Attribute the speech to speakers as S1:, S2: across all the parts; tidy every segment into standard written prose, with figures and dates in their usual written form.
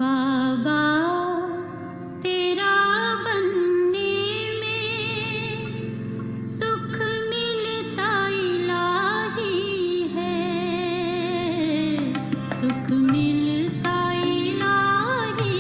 S1: बाबा तेरा बनने में सुख मिलता इलाही है, सुख मिलता इलाही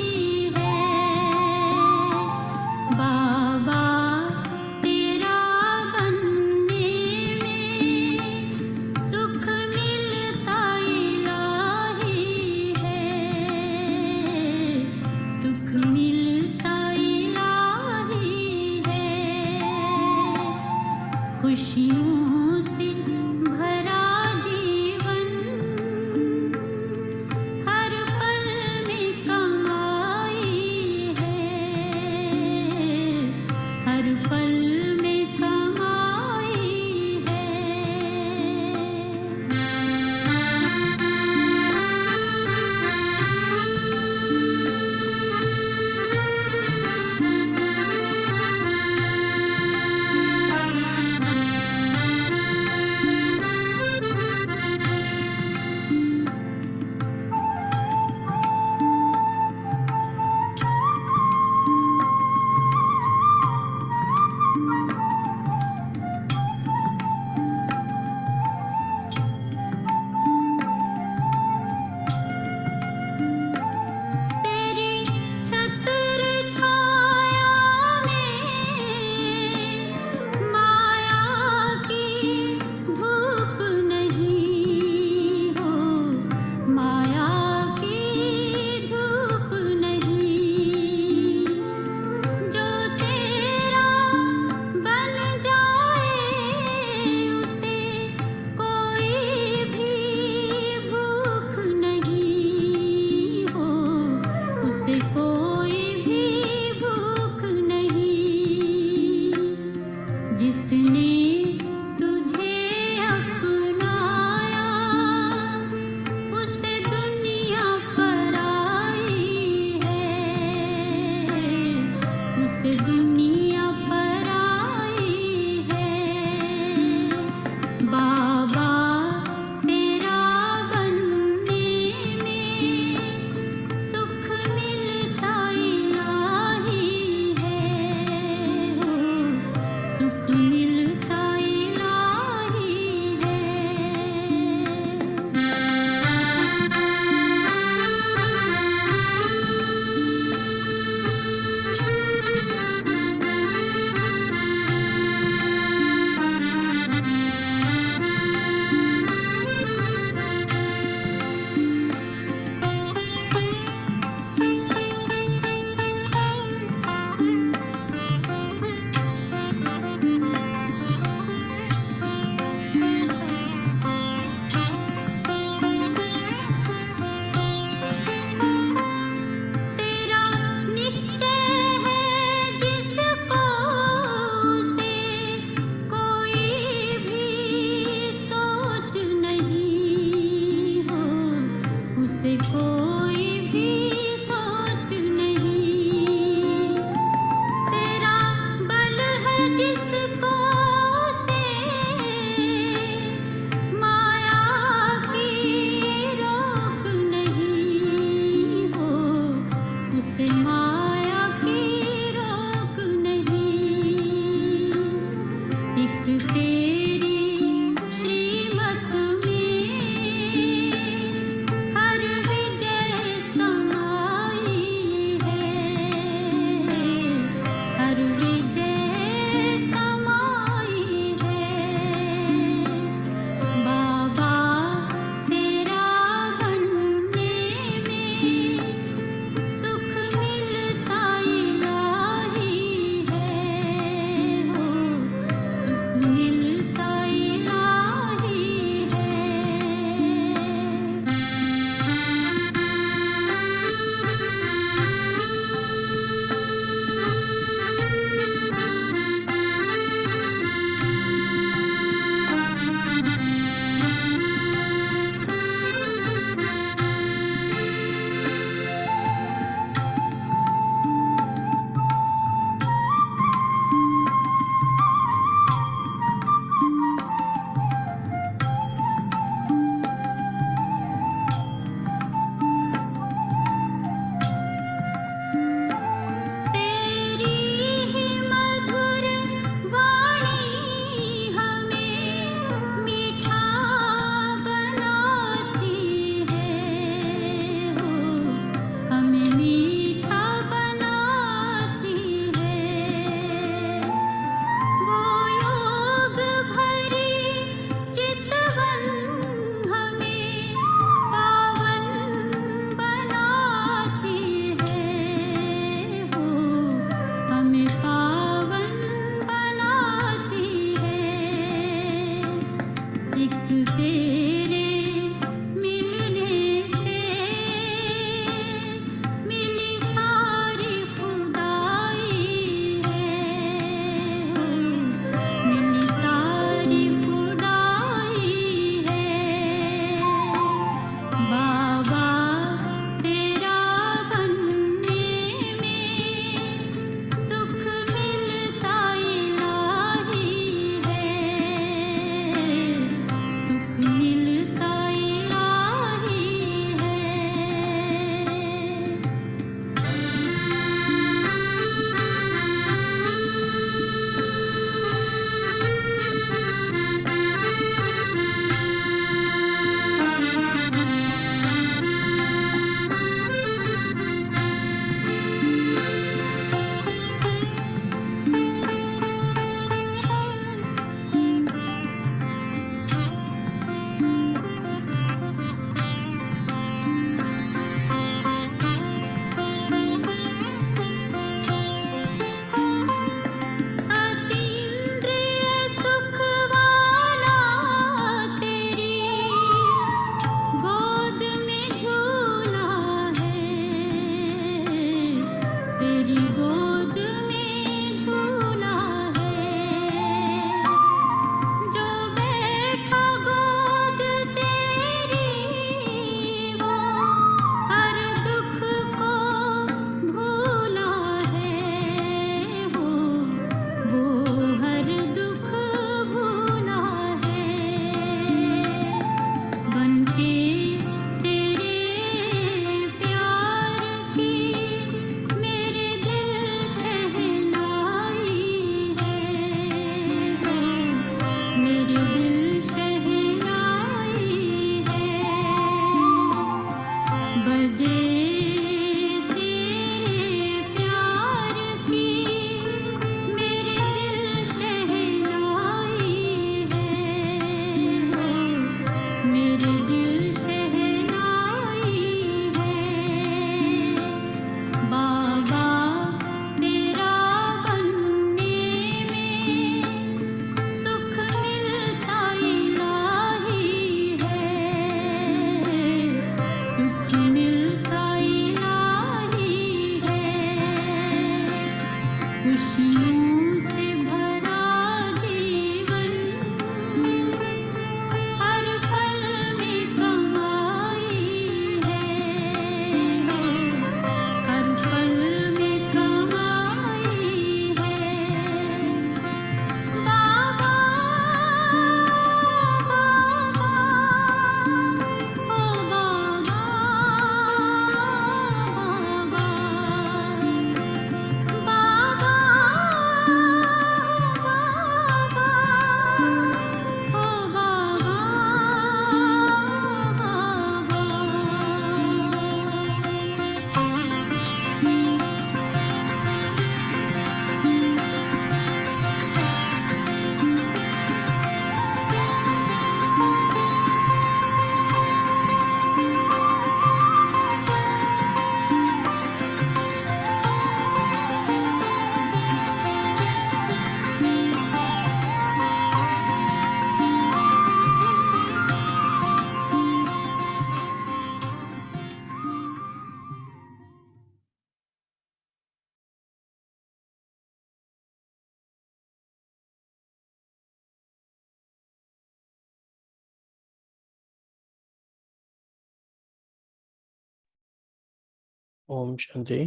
S2: ओम शांति।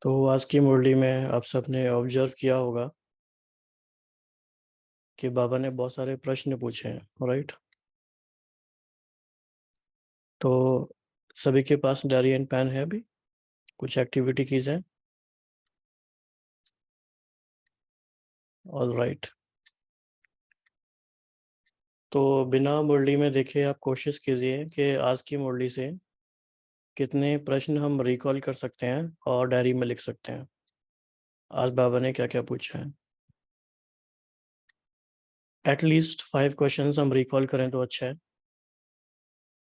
S2: तो आज की मुरली में आप सबने ऑब्जर्व किया होगा कि बाबा ने बहुत सारे प्रश्न पूछे हैं, राइट। तो सभी के पास डायरी एंड पेन है अभी? कुछ एक्टिविटी की जाए? All right. तो बिना मुरली में देखे आप कोशिश कीजिए कि आज की मुरली से कितने प्रश्न हम रिकॉल कर सकते हैं और डायरी में लिख सकते हैं। आज बाबा ने क्या क्या पूछा है, एटलीस्ट 5 क्वेश्चंस हम रिकॉल करें तो अच्छा है।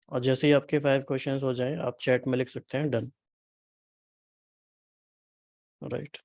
S2: और जैसे ही आपके 5 क्वेश्चंस हो जाएं आप चैट में लिख सकते हैं done, right.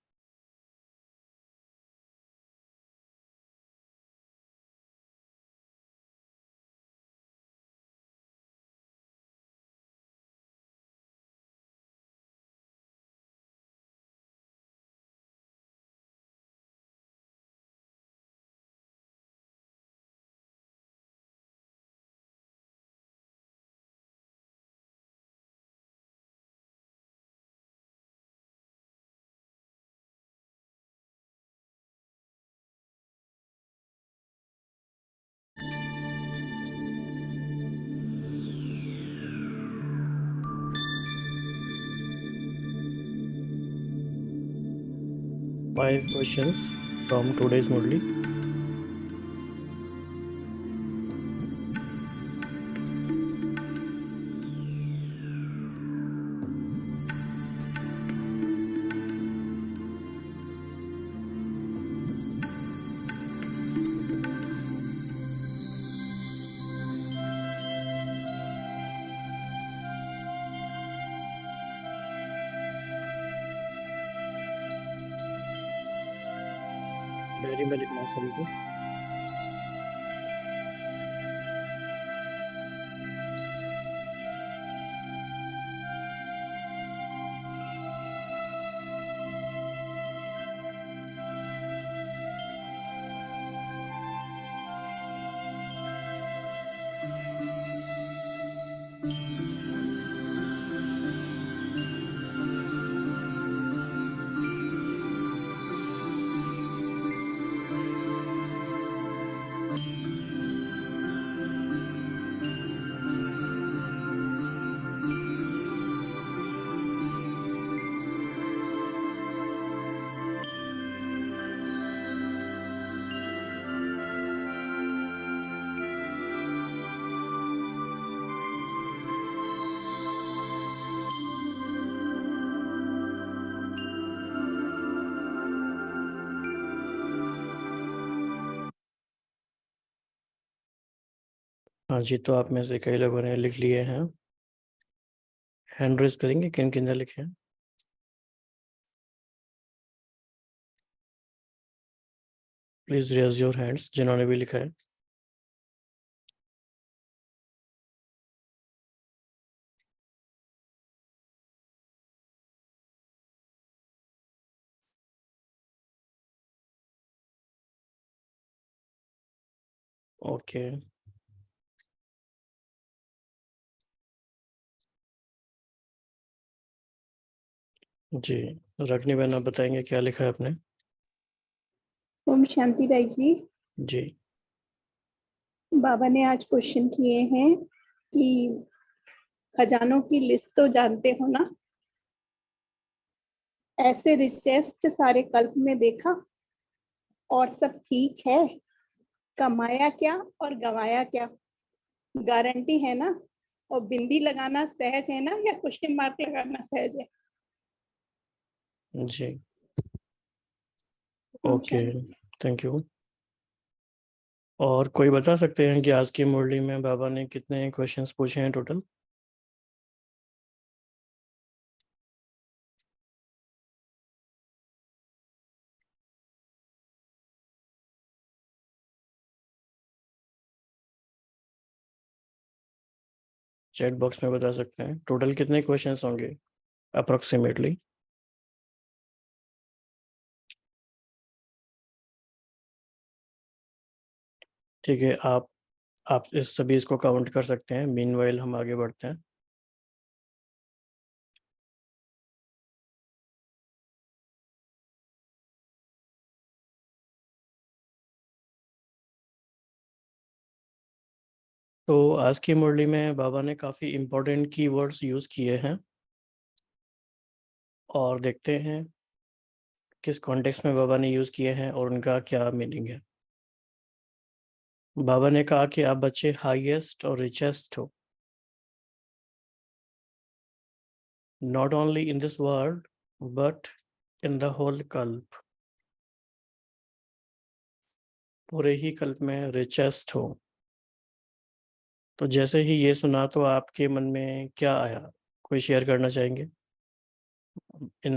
S2: Five questions from today's Murli. Diary में लिखना है सभी को। हाँ जी, तो आप में से कई लोगों ने लिख लिए हैं। हैंड रेज करेंगे किन किन ने लिखे हैं? प्लीज रेज योर हैंड्स जिन्होंने भी लिखा है। ओके जी, रखनी बहन आप बताएंगे क्या लिखा है आपने?
S3: ओम शांति भाई जी।
S2: जी
S3: बाबा ने आज क्वेश्चन किए हैं कि खजानों की लिस्ट तो जानते हो ना, ऐसे रिचेस्ट सारे कल्प में देखा और सब ठीक है, कमाया क्या और गवाया क्या, गारंटी है ना? और बिंदी लगाना सहज है ना, या क्वेश्चन मार्क लगाना सहज है?
S2: जी
S3: ओम
S2: ओके,
S3: शांति।
S2: Thank you. और कोई बता सकते हैं कि आज की मुरली में बाबा ने कितने क्वेश्चंस पूछे हैं टोटल? चैट बॉक्स में बता सकते हैं टोटल कितने क्वेश्चंस होंगे अप्रोक्सीमेटली? ठीक है, आप इस सभी इसको काउंट कर सकते हैं। मीनवाइल हम आगे बढ़ते हैं। तो आज की मुरली में बाबा ने काफ़ी इम्पोर्टेंट कीवर्ड्स यूज़ किए हैं और देखते हैं किस कॉन्टेक्स्ट में बाबा ने यूज़ किए हैं और उनका क्या मीनिंग है। बाबा ने कहा कि आप बच्चे हाईएस्ट और रिचेस्ट हो, not only in this world but in the whole कल्प। पूरे ही कल्प में रिचेस्ट हो। तो जैसे ही ये सुना तो आपके मन में क्या आया, कोई शेयर करना चाहेंगे in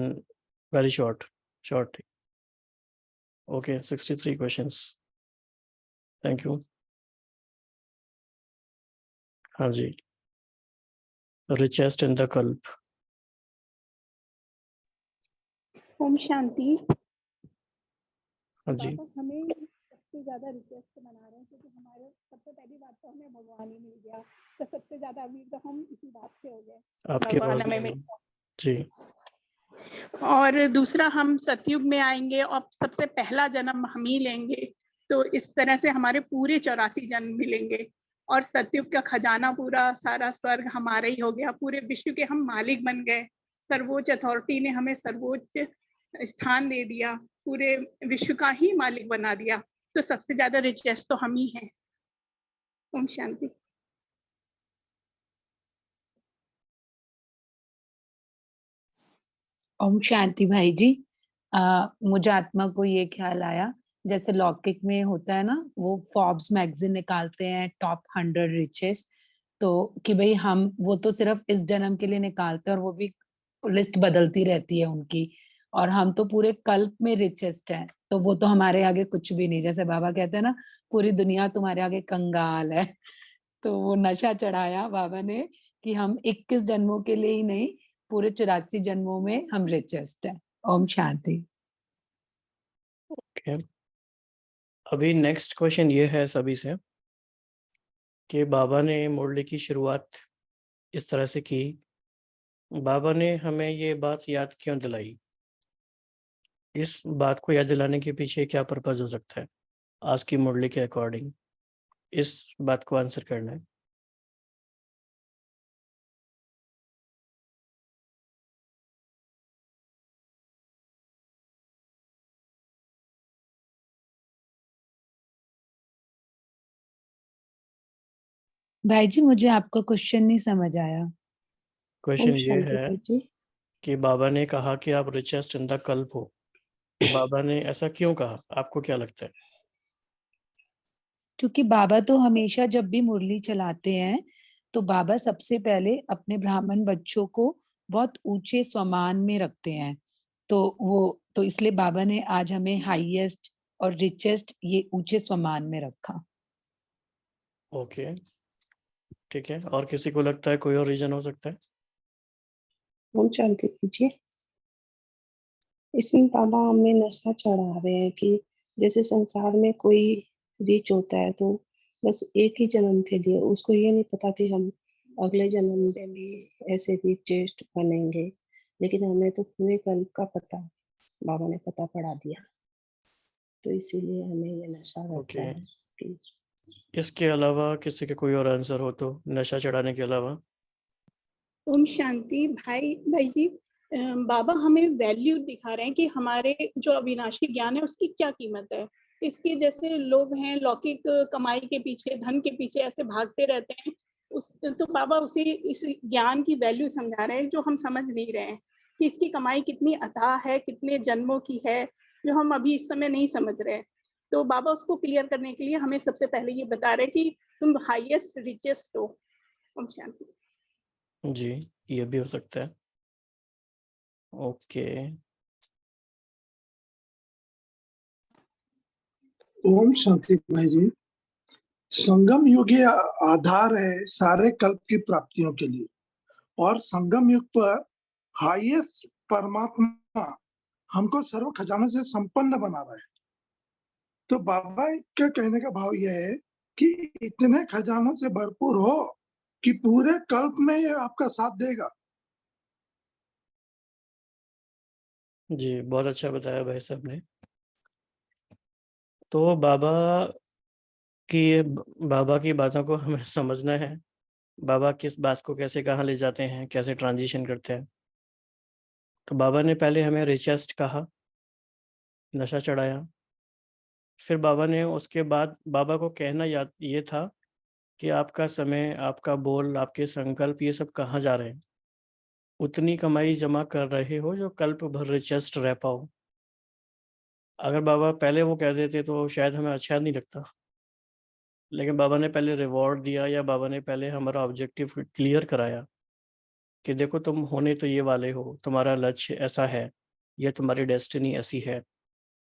S2: very short? Okay, 63 questions. Thank you. हाँ जी, रिचेस्ट इन द कल्प।
S3: ओम शांति।
S2: हाँ जी,
S3: बाबा हमें सबसे ज्यादा रिक्वेस्ट बना रहे हैं क्योंकि हमारे सबसे पहली बात तो हमें भगवान ही मिल गया, तो सबसे ज्यादा अमीर तो हम इसी बात से हो गए,
S2: आपकी
S3: भगवान
S2: आवाज़
S3: हमें
S2: नहीं
S3: मिल
S2: आई।
S3: गया।
S2: जी,
S3: और दूसरा हम सतयुग में आएंगे और सबसे पहला जन्म हम ही लेंगे, तो इस तरह से हमारे पूरे 84 जन्म मिलेंगे और सतयुग का खजाना पूरा सारा स्वर्ग हमारा ही हो गया, पूरे विश्व के हम मालिक बन गए। सर्वोच्च अथॉरिटी ने हमें सर्वोच्च स्थान दे दिया, पूरे विश्व का ही मालिक बना दिया, तो सबसे ज्यादा रिचेस्ट तो हम ही हैं। ओम शांति।
S4: ओम शांति भाई जी। मुझे आत्मा को ये ख्याल आया, जैसे लौकिक में होता है ना, वो फोर्ब्स मैगजीन निकालते हैं टॉप 100 रिचेस्ट, तो कि भाई हम वो तो सिर्फ इस जन्म के लिए निकालते हैं और वो भी लिस्ट बदलती रहती है उनकी, और हम तो पूरे कल्प में रिचेस्ट हैं, तो वो तो हमारे आगे कुछ भी नहीं। जैसे बाबा कहते हैं ना, पूरी दुनिया तुम्हारे आगे कंगाल है। तो वो नशा चढ़ाया बाबा ने कि हम 21 जन्मों के लिए ही नहीं, पूरे 84 जन्मों में हम रिचेस्ट हैं। ओम शांति।
S2: ओके। अभी नेक्स्ट क्वेश्चन ये है सभी से कि बाबा ने मुरली की शुरुआत इस तरह से की, बाबा ने हमें ये बात याद क्यों दिलाई? इस बात को याद दिलाने के पीछे क्या पर्पज हो सकता है आज की मुरली के अकॉर्डिंग? इस बात को आंसर करना है।
S4: भाई जी, मुझे आपका क्वेश्चन नहीं समझ आया। ओम
S2: क्वेश्चन ये
S4: शांति
S2: है
S4: भाई जी।
S2: कि बाबा ने कहा कि आप रिचेस्ट इन द कल्प हो, तो बाबा ने ऐसा क्यों कहा, आपको क्या लगता है?
S4: क्योंकि बाबा तो हमेशा जब भी मुरली चलाते हैं, तो बाबा सबसे पहले अपने ब्राह्मण बच्चों को बहुत ऊंचे स्वमान में रखते हैं, तो इसलिए बाबा ने आज हमें हाईएस्ट और रिचेस्ट ये ऊंचे स्वमान में रखा।
S2: ओके, ठीक है। और किसी को लगता है कोई और रीजन हो सकता है?
S5: ओम शांति कीजिए। इसमें बाबा हमें नशा चढ़ा रहे हैं कि जैसे संसार में कोई रिच होता है तो बस एक ही जन्म के लिए, उसको ये नहीं पता कि हम अगले जन्म में भी ऐसे रिचेस्ट बनेंगे, लेकिन हमें तो पूरे कल्प का पता बाबा ने पता पढ़ा दिया, तो इसीलिए हमें ये नशा रहता
S2: ओके।
S5: है कि
S2: इसके अलावा किसी के कोई और आंसर हो तो, नशा चढ़ाने के अलावा?
S3: ओम शांति भाई जी। बाबा हमें वैल्यू दिखा रहे हैं कि हमारे जो अविनाशी ज्ञान है उसकी क्या कीमत है। इसके जैसे लोग हैं लौकिक कमाई के पीछे, धन के पीछे ऐसे भागते रहते हैं, तो बाबा उसे इस ज्ञान की वैल्यू समझा रहे हैं जो हम समझ नहीं रहे हैं कि इसकी कमाई कितनी अथाह है, कितने जन्मों की है, जो हम अभी इस समय नहीं समझ रहे हैं। तो बाबा उसको क्लियर करने के लिए हमें सबसे पहले ये बता रहे हैं कि तुम हाईएस्ट रिचेस्ट हो। ओम शांति।
S2: जी, ये भी हो सकता है। ओके।
S6: ओम शांति भाई जी। संगम युग ये आधार है सारे कल्प की प्राप्तियों के लिए, और संगम युग पर हाईएस्ट परमात्मा हमको सर्व खजानों से संपन्न बना रहा है। तो बाबा के कहने का भाव यह है कि इतने खजानों से भरपूर हो कि पूरे कल्प में ये आपका साथ देगा।
S2: जी, बहुत अच्छा बताया भाई साहब ने। तो बाबा की बातों को हमें समझना है, बाबा किस बात को कैसे कहाँ ले जाते हैं, कैसे ट्रांजिशन करते हैं। तो बाबा ने पहले हमें रिचेस्ट कहा, नशा चढ़ाया। फिर बाबा ने उसके बाद बाबा को कहना याद ये था कि आपका समय, आपका बोल, आपके संकल्प ये सब कहाँ जा रहे हैं। उतनी कमाई जमा कर रहे हो जो कल्प भर रिचेस्ट रह पाओ। अगर बाबा पहले वो कह देते तो शायद हमें अच्छा नहीं लगता, लेकिन बाबा ने पहले रिवॉर्ड दिया, या बाबा ने पहले हमारा ऑब्जेक्टिव क्लियर कराया कि देखो तुम होने तो ये वाले हो, तुम्हारा लक्ष्य ऐसा है, ये तुम्हारी डेस्टिनी ऐसी है,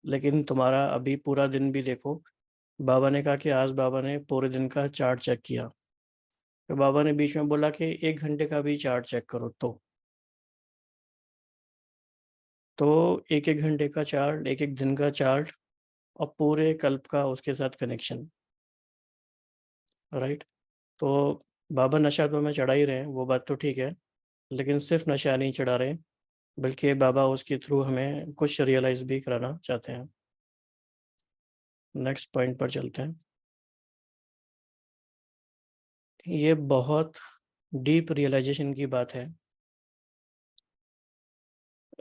S2: लेकिन तुम्हारा अभी पूरा दिन भी देखो। बाबा ने कहा कि आज बाबा ने पूरे दिन का चार्ट चेक किया, तो बाबा ने बीच में बोला कि 1 घंटे का भी चार्ट चेक करो। तो एक एक घंटे का चार्ट, एक एक दिन का चार्ट, और पूरे कल्प का उसके साथ कनेक्शन, राइट। तो बाबा नशा तो हमें चढ़ा ही रहे हैं, वो बात तो ठीक है, लेकिन सिर्फ नशा नहीं चढ़ा रहे, बल्कि बाबा उसके थ्रू हमें कुछ रियलाइज भी कराना चाहते हैं। नेक्स्ट पॉइंट पर चलते हैं। ये बहुत डीप रियलाइजेशन की बात है।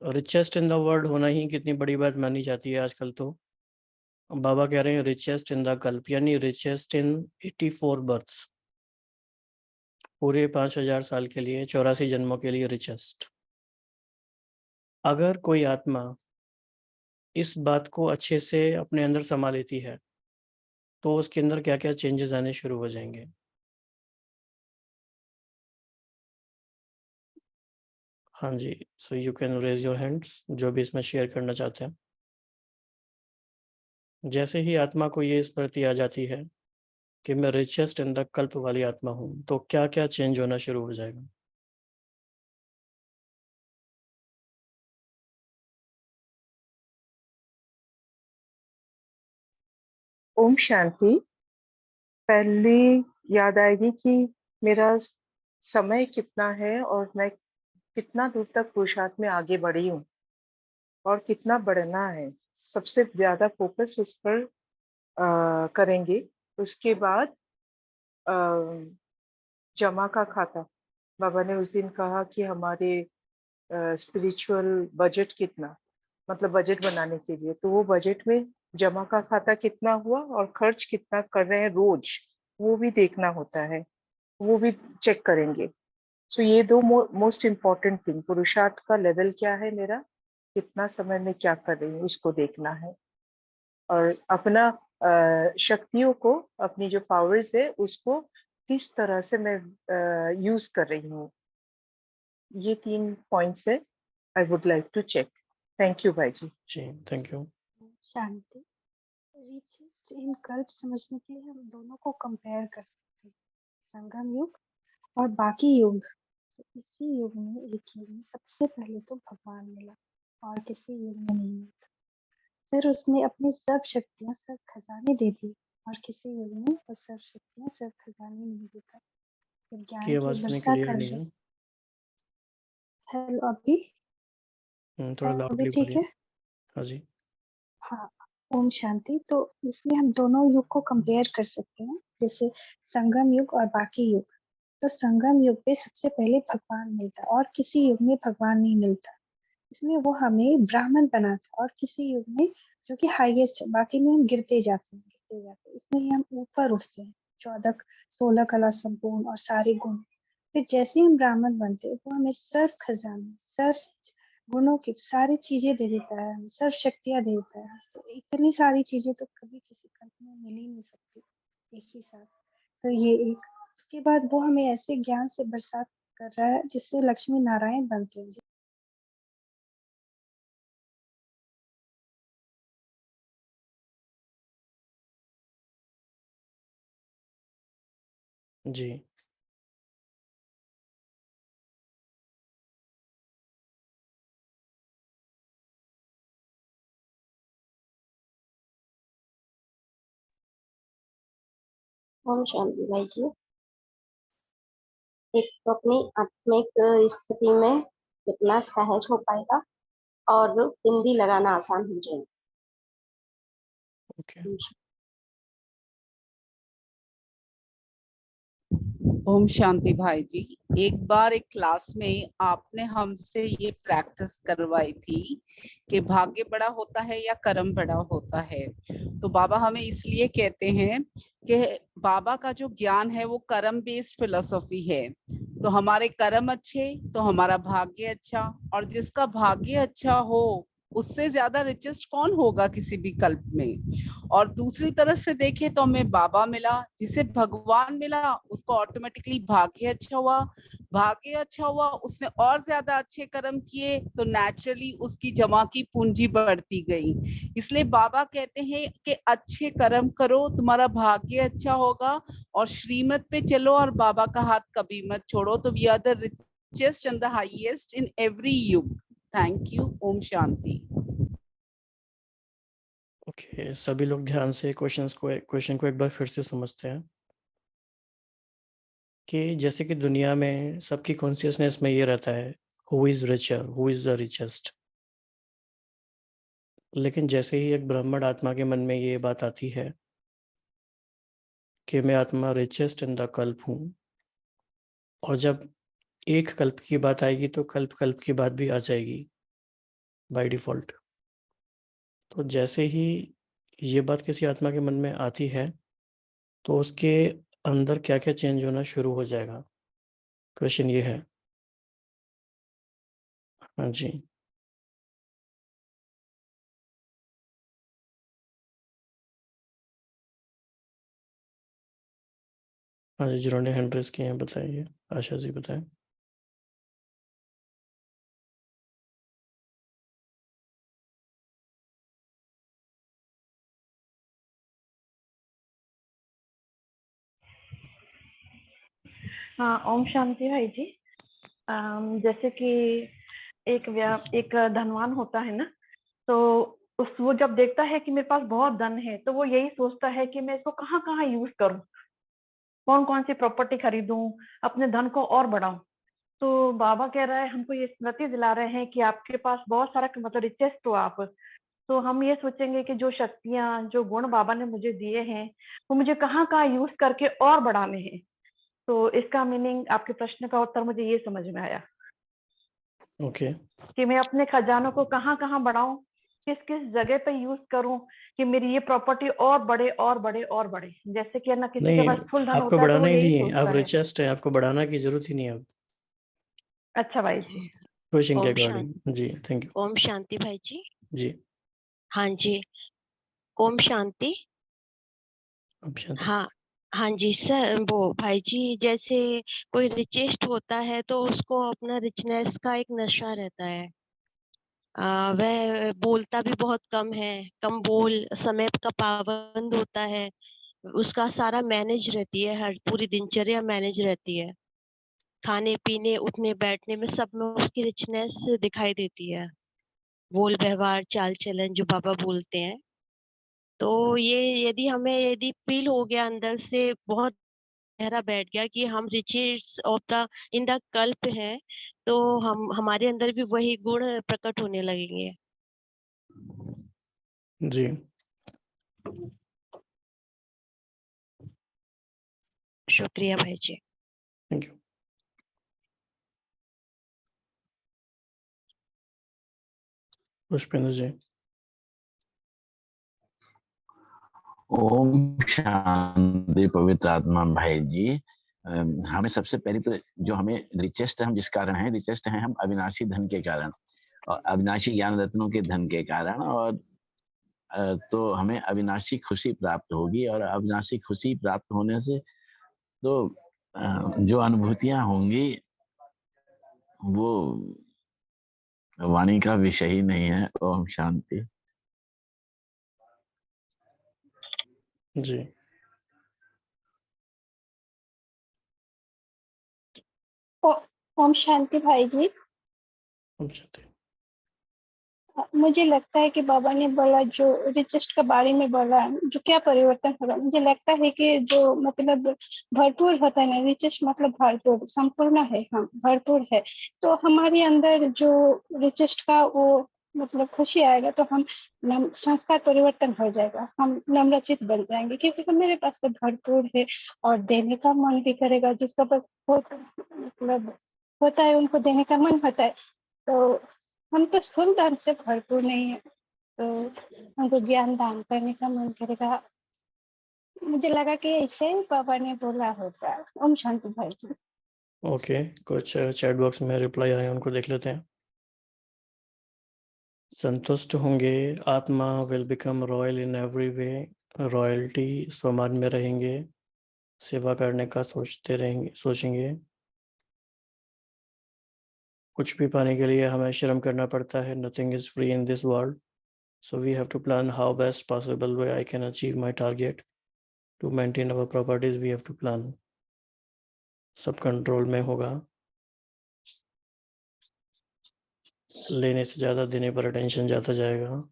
S2: रिचेस्ट इन द वर्ल्ड होना ही कितनी बड़ी बात मानी जाती है आजकल। तो बाबा कह रहे हैं रिचेस्ट इन द कल्प, यानी रिचेस्ट इन 84 बर्थ्स, पूरे 5000 साल के लिए, 84 जन्मों के लिए रिचेस्ट। अगर कोई आत्मा इस बात को अच्छे से अपने अंदर समा लेती है तो उसके अंदर क्या क्या चेंजेस आने शुरू हो जाएंगे। हाँ जी, so you can raise your hands जो भी इसमें शेयर करना चाहते हैं। जैसे ही आत्मा को ये स्मृति आ जाती है कि मैं रिचेस्ट इन द कल्प वाली आत्मा हूँ, तो क्या क्या चेंज होना शुरू हो जाएगा।
S5: ओम शांति। पहले याद आएगी कि मेरा समय कितना है और मैं कितना दूर तक पुरुषार्थ में आगे बढ़ी हूँ और कितना बढ़ना है। सबसे ज्यादा फोकस उस पर करेंगे। उसके बाद अ, जमा का खाता। बाबा ने उस दिन कहा कि हमारे स्पिरिचुअल बजट कितना, मतलब बजट बनाने के लिए, तो वो बजट में जमा का खाता कितना हुआ और खर्च कितना कर रहे हैं रोज, वो भी देखना होता है, वो भी चेक करेंगे। सो ये दो मोस्ट इम्पोर्टेंट थिंग, पुरुषार्थ का लेवल क्या है मेरा, कितना समय में क्या कर रही हूँ, उसको देखना है। और अपना शक्तियों को, अपनी जो पावर्स है उसको किस तरह से मैं यूज कर रही हूँ, ये 3 पॉइंट्स है I would like to check. Thank you भाई जी।
S2: जी, थैंक यू।
S7: शांति। रिचेस्ट इन कल्प समझने के लिए हम दोनों को कंपेयर कर सकते हैं, संगम युग और बाकी युग। तो इसी युग में, एक युग में सबसे पहले तो भगवान मिला और किसी युग में नहीं मिला। फिर उसने अपनी सब शक्तियां, सब खजाने दे दी और किसी युग में वो सब शक्तियां, सब खजाने नहीं देता। फिर
S2: की
S7: ज्ञान की
S2: आवाज़ इतनी
S7: वर्षा
S2: क्लियर
S7: कर
S2: नहीं
S7: रहे।
S2: है।
S7: हेलो, अभी
S2: थोड़ा
S7: अभी
S2: लाउडली
S7: ठीक
S2: बोलिए।
S7: है?
S2: हाँ जी।
S7: हाँ। ओम शांति। तो इसमें हम दोनों युग को कंपेयर कर सकते हैं, जैसे संगम युग और बाकी युग। तो संगम युग में सबसे पहले भगवान मिलता और किसी युग में भगवान नहीं मिलता। इसमें वो हमें ब्राह्मण बनाता और किसी युग में, जो कि हाईएस्ट है, बाकी में हम गिरते जाते हैं, गिरते जाते हैं। इसमें ही हम ऊपर उठते हैं, 14 16 कला संपूर्ण और सारे गुण। फिर जैसे ही हम ब्राह्मण बनते हैं, वो हमें सर्व खजाने, सर्व गुणों की सारी चीजें दे देता है, हमें सर्व शक्तियां दे देता है। तो इतनी सारी चीजें तो कभी किसी कल्प में मिल ही नहीं सकती एक ही साथ। तो ये एक, उसके बाद वो हमें ऐसे ज्ञान से बरसात कर रहा है जिससे लक्ष्मी नारायण बनते हैं।
S2: जी,
S8: ओम शांति भाई जी। एक तो अपनी आत्मिक स्थिति में कितना सहज हो पाएगा और बिंदी लगाना आसान हो जाएगा।
S2: ओके।
S9: ओम शांति भाई जी। एक बार एक क्लास में आपने हमसे ये प्रैक्टिस करवाई थी कि भाग्य बड़ा होता है या कर्म बड़ा होता है। तो बाबा हमें इसलिए कहते हैं कि बाबा का जो ज्ञान है वो कर्म बेस्ड फिलोसॉफी है। तो हमारे कर्म अच्छे तो हमारा भाग्य अच्छा, और जिसका भाग्य अच्छा हो उससे ज्यादा रिचेस्ट कौन होगा किसी भी कल्प में। और दूसरी तरफ से देखें तो हमें बाबा मिला, जिसे भगवान मिला उसको ऑटोमेटिकली भाग्य अच्छा हुआ, भाग्य अच्छा हुआ उसने और ज्यादा अच्छे कर्म किए तो नेचुरली उसकी जमा की पूंजी बढ़ती गई। इसलिए बाबा कहते हैं कि अच्छे कर्म करो तुम्हारा भाग्य अच्छा होगा, और श्रीमत पे चलो और बाबा का हाथ कभी मत छोड़ो। तो we are the richest and the highest in every युग। Thank you. ओम शांति।
S2: ओके, सभी लोग ध्यान से क्वेश्चन को एक बार फिर से समझते हैं कि जैसे कि दुनिया में सबकी कॉन्शियसनेस में ये रहता है who is richer, who is the richest. लेकिन जैसे ही एक ब्राह्मण आत्मा के मन में ये बात आती है कि मैं आत्मा रिचेस्ट इन द कल्प हूँ, और जब एक कल्प की बात आएगी तो कल्प कल्प की बात भी आ जाएगी बाय डिफॉल्ट। तो जैसे ही ये बात किसी आत्मा के मन में आती है तो उसके अंदर क्या क्या चेंज होना शुरू हो जाएगा, क्वेश्चन ये है। हाँ जी, हाँ जी, जिन्होंने हैंड रेज किए हैं बताइए। आशा जी बताएं।
S10: हाँ, ओम शांति भाई जी। जैसे कि एक धनवान होता है ना, तो वो जब देखता है कि मेरे पास बहुत धन है तो वो यही सोचता है कि मैं इसको कहाँ कहाँ यूज करूँ, कौन कौन सी प्रॉपर्टी खरीदूं, अपने धन को और बढ़ाऊं। तो बाबा कह रहा है, हमको ये स्मृति दिला रहे हैं कि आपके पास बहुत सारा मतलब रिचेस्ट हो आप। तो हम ये सोचेंगे कि जो शक्तियां जो गुण बाबा ने मुझे दिए हैं वो मुझे कहाँ कहाँ यूज करके और बढ़ाने हैं। तो इसका मीनिंग, आपके प्रश्न का उत्तर मुझे ये समझ में आया
S2: ओके,
S10: कि मैं अपने खजानों को कहाँ कहाँ बढ़ाऊं, किस किस जगह पे यूज करूं कि मेरी ये प्रॉपर्टी और बढ़े और बढ़े और बढ़े। जैसे कि ना किसी के
S2: नहीं,
S10: पास फुल धन
S2: आपको
S10: होता है तो वो
S2: बढ़ाना ही
S10: यही
S2: नहीं है, आप
S10: सोचता है।
S2: रिचेस्ट है, आपको बढ़ाना की जरूरत ही नहीं है अब
S10: अच्छा भाई जी।
S2: क्वेश्चन के
S8: ओम
S2: अकॉर्डिंग।
S8: शांति।
S2: जी, थैंक यू
S8: ओम शांति भाई जी।
S2: जी।
S8: हाँ जी, ओम शांति।
S2: अब शांति।
S8: हाँ, हाँ जी सर, वो भाई जी जैसे कोई रिचेस्ट होता है तो उसको अपना रिचनेस का एक नशा रहता है। वह बोलता भी बहुत कम है, कम बोल, समय का पाबंद होता है, उसका सारा मैनेज रहती है, हर पूरी दिनचर्या मैनेज रहती है, खाने पीने उठने बैठने में सब में उसकी रिचनेस दिखाई देती है, बोल व्यवहार चाल चलन जो बाबा बोलते हैं। तो ये यदि फील हो गया अंदर से, बहुत गहरा बैठ गया कि हम riches of the in the कल्प है, तो हम हमारे अंदर भी वही गुण प्रकट होने लगेंगे।
S2: जी,
S8: शुक्रिया भाई जी।
S2: Thank you. पुष्पेंद्र जी।
S11: ओम शांति पवित्र आत्मा भाई जी। हमें सबसे पहले तो जो हमें रिचेस्ट हम जिस कारण हैं, रिचेस्ट हैं हम अविनाशी धन के कारण और अविनाशी ज्ञान रत्नों के धन के कारण, और तो हमें अविनाशी खुशी प्राप्त होगी, और अविनाशी खुशी प्राप्त होने से तो जो अनुभूतियां होंगी वो वाणी का विषय ही नहीं है। ओम शांति।
S2: जी,
S7: ओम शांति भाई जी।
S2: अब शांति।
S7: मुझे लगता है कि बाबा ने बोला जो रिचेस्ट के बारे में बोला, जो क्या परिवर्तन होगा, मुझे लगता है कि जो मतलब भरपूर होता है ना, रिचेस्ट मतलब भरपूर, संपूर्ण है, हम भरपूर है। तो हमारे अंदर जो रिचेस्ट का वो मतलब खुशी आएगा, तो हम संस्कार परिवर्तन हो जाएगा, हम नम्रचित बन जाएंगे, क्योंकि मेरे पास तो भरपूर है और देने का मन भी करेगा, जिसका पास मतलब होता है उनको देने का मन होता है। तो हम तो स्थूल दान से भरपूर नहीं है, तो हमको ज्ञान दान करने का मन करेगा। मुझे लगा कि ऐसे ही बाबा ने बोला होगा। ओम शांति भाई जी।
S2: ओके, कुछ चैट बॉक्स में रिप्लाई आए, उनको देख लेते हैं। संतुष्ट होंगे, आत्मा will become royal in every way, royalty स्वमान में रहेंगे, सेवा करने का सोचेंगे। कुछ भी पाने के लिए हमें श्रम करना पड़ता है, nothing is free in this world, so we have to plan how best possible way I can achieve my target. To maintain our properties we have to plan. सब कंट्रोल में होगा, लेने से ज़्यादा देने पर अटेंशन जाता जाएगा।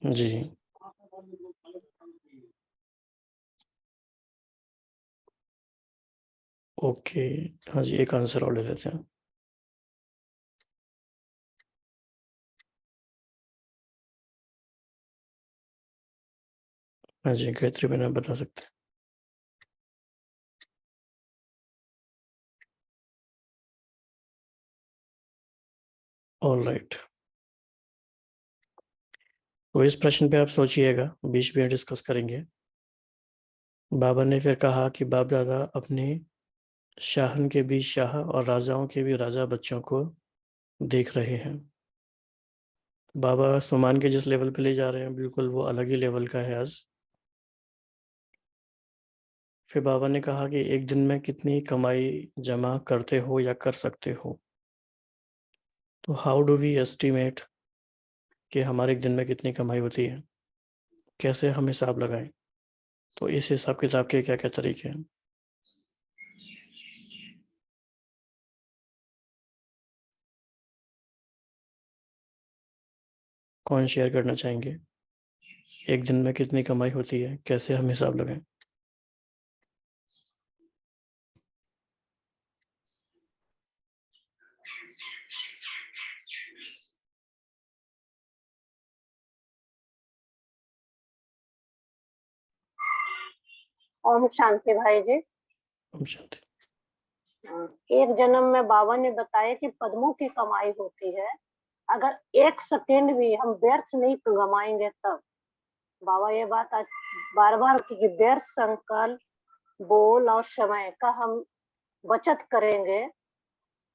S2: जी, ओके, हाँ जी, एक आंसर और ले लेते हैं। हाँ जी, गायत्री मैंने बता सकते हैं। ऑल राइट, तो इस प्रश्न पे आप सोचिएगा, बीच में डिस्कस करेंगे। बाबा ने फिर कहा कि बाप दादा अपने शाहन के भी शाह और राजाओं के भी राजा बच्चों को देख रहे हैं। बाबा सुमान के जिस लेवल पे ले जा रहे हैं, बिल्कुल वो अलग ही लेवल का है आज। फिर बाबा ने कहा कि एक दिन में कितनी कमाई जमा करते हो या कर सकते हो। तो हाउ डू वी एस्टिमेट कि हमारे एक दिन में कितनी कमाई होती है, कैसे हम हिसाब लगाएं? तो इस हिसाब किताब के क्या क्या तरीके हैं? कौन शेयर करना चाहेंगे? एक दिन में कितनी कमाई होती है, कैसे हम हिसाब लगाएं?
S12: ओम शांति भाई जी।
S2: हम शांति।
S12: एक जन्म में बाबा ने बताया कि पद्मों की कमाई होती है, अगर एक सेकेंड भी हम व्यर्थ नहीं गमाएंगे तब। बाबा ये बात आज बार बार कि व्यर्थ संकल्प, बोल और समय का हम बचत करेंगे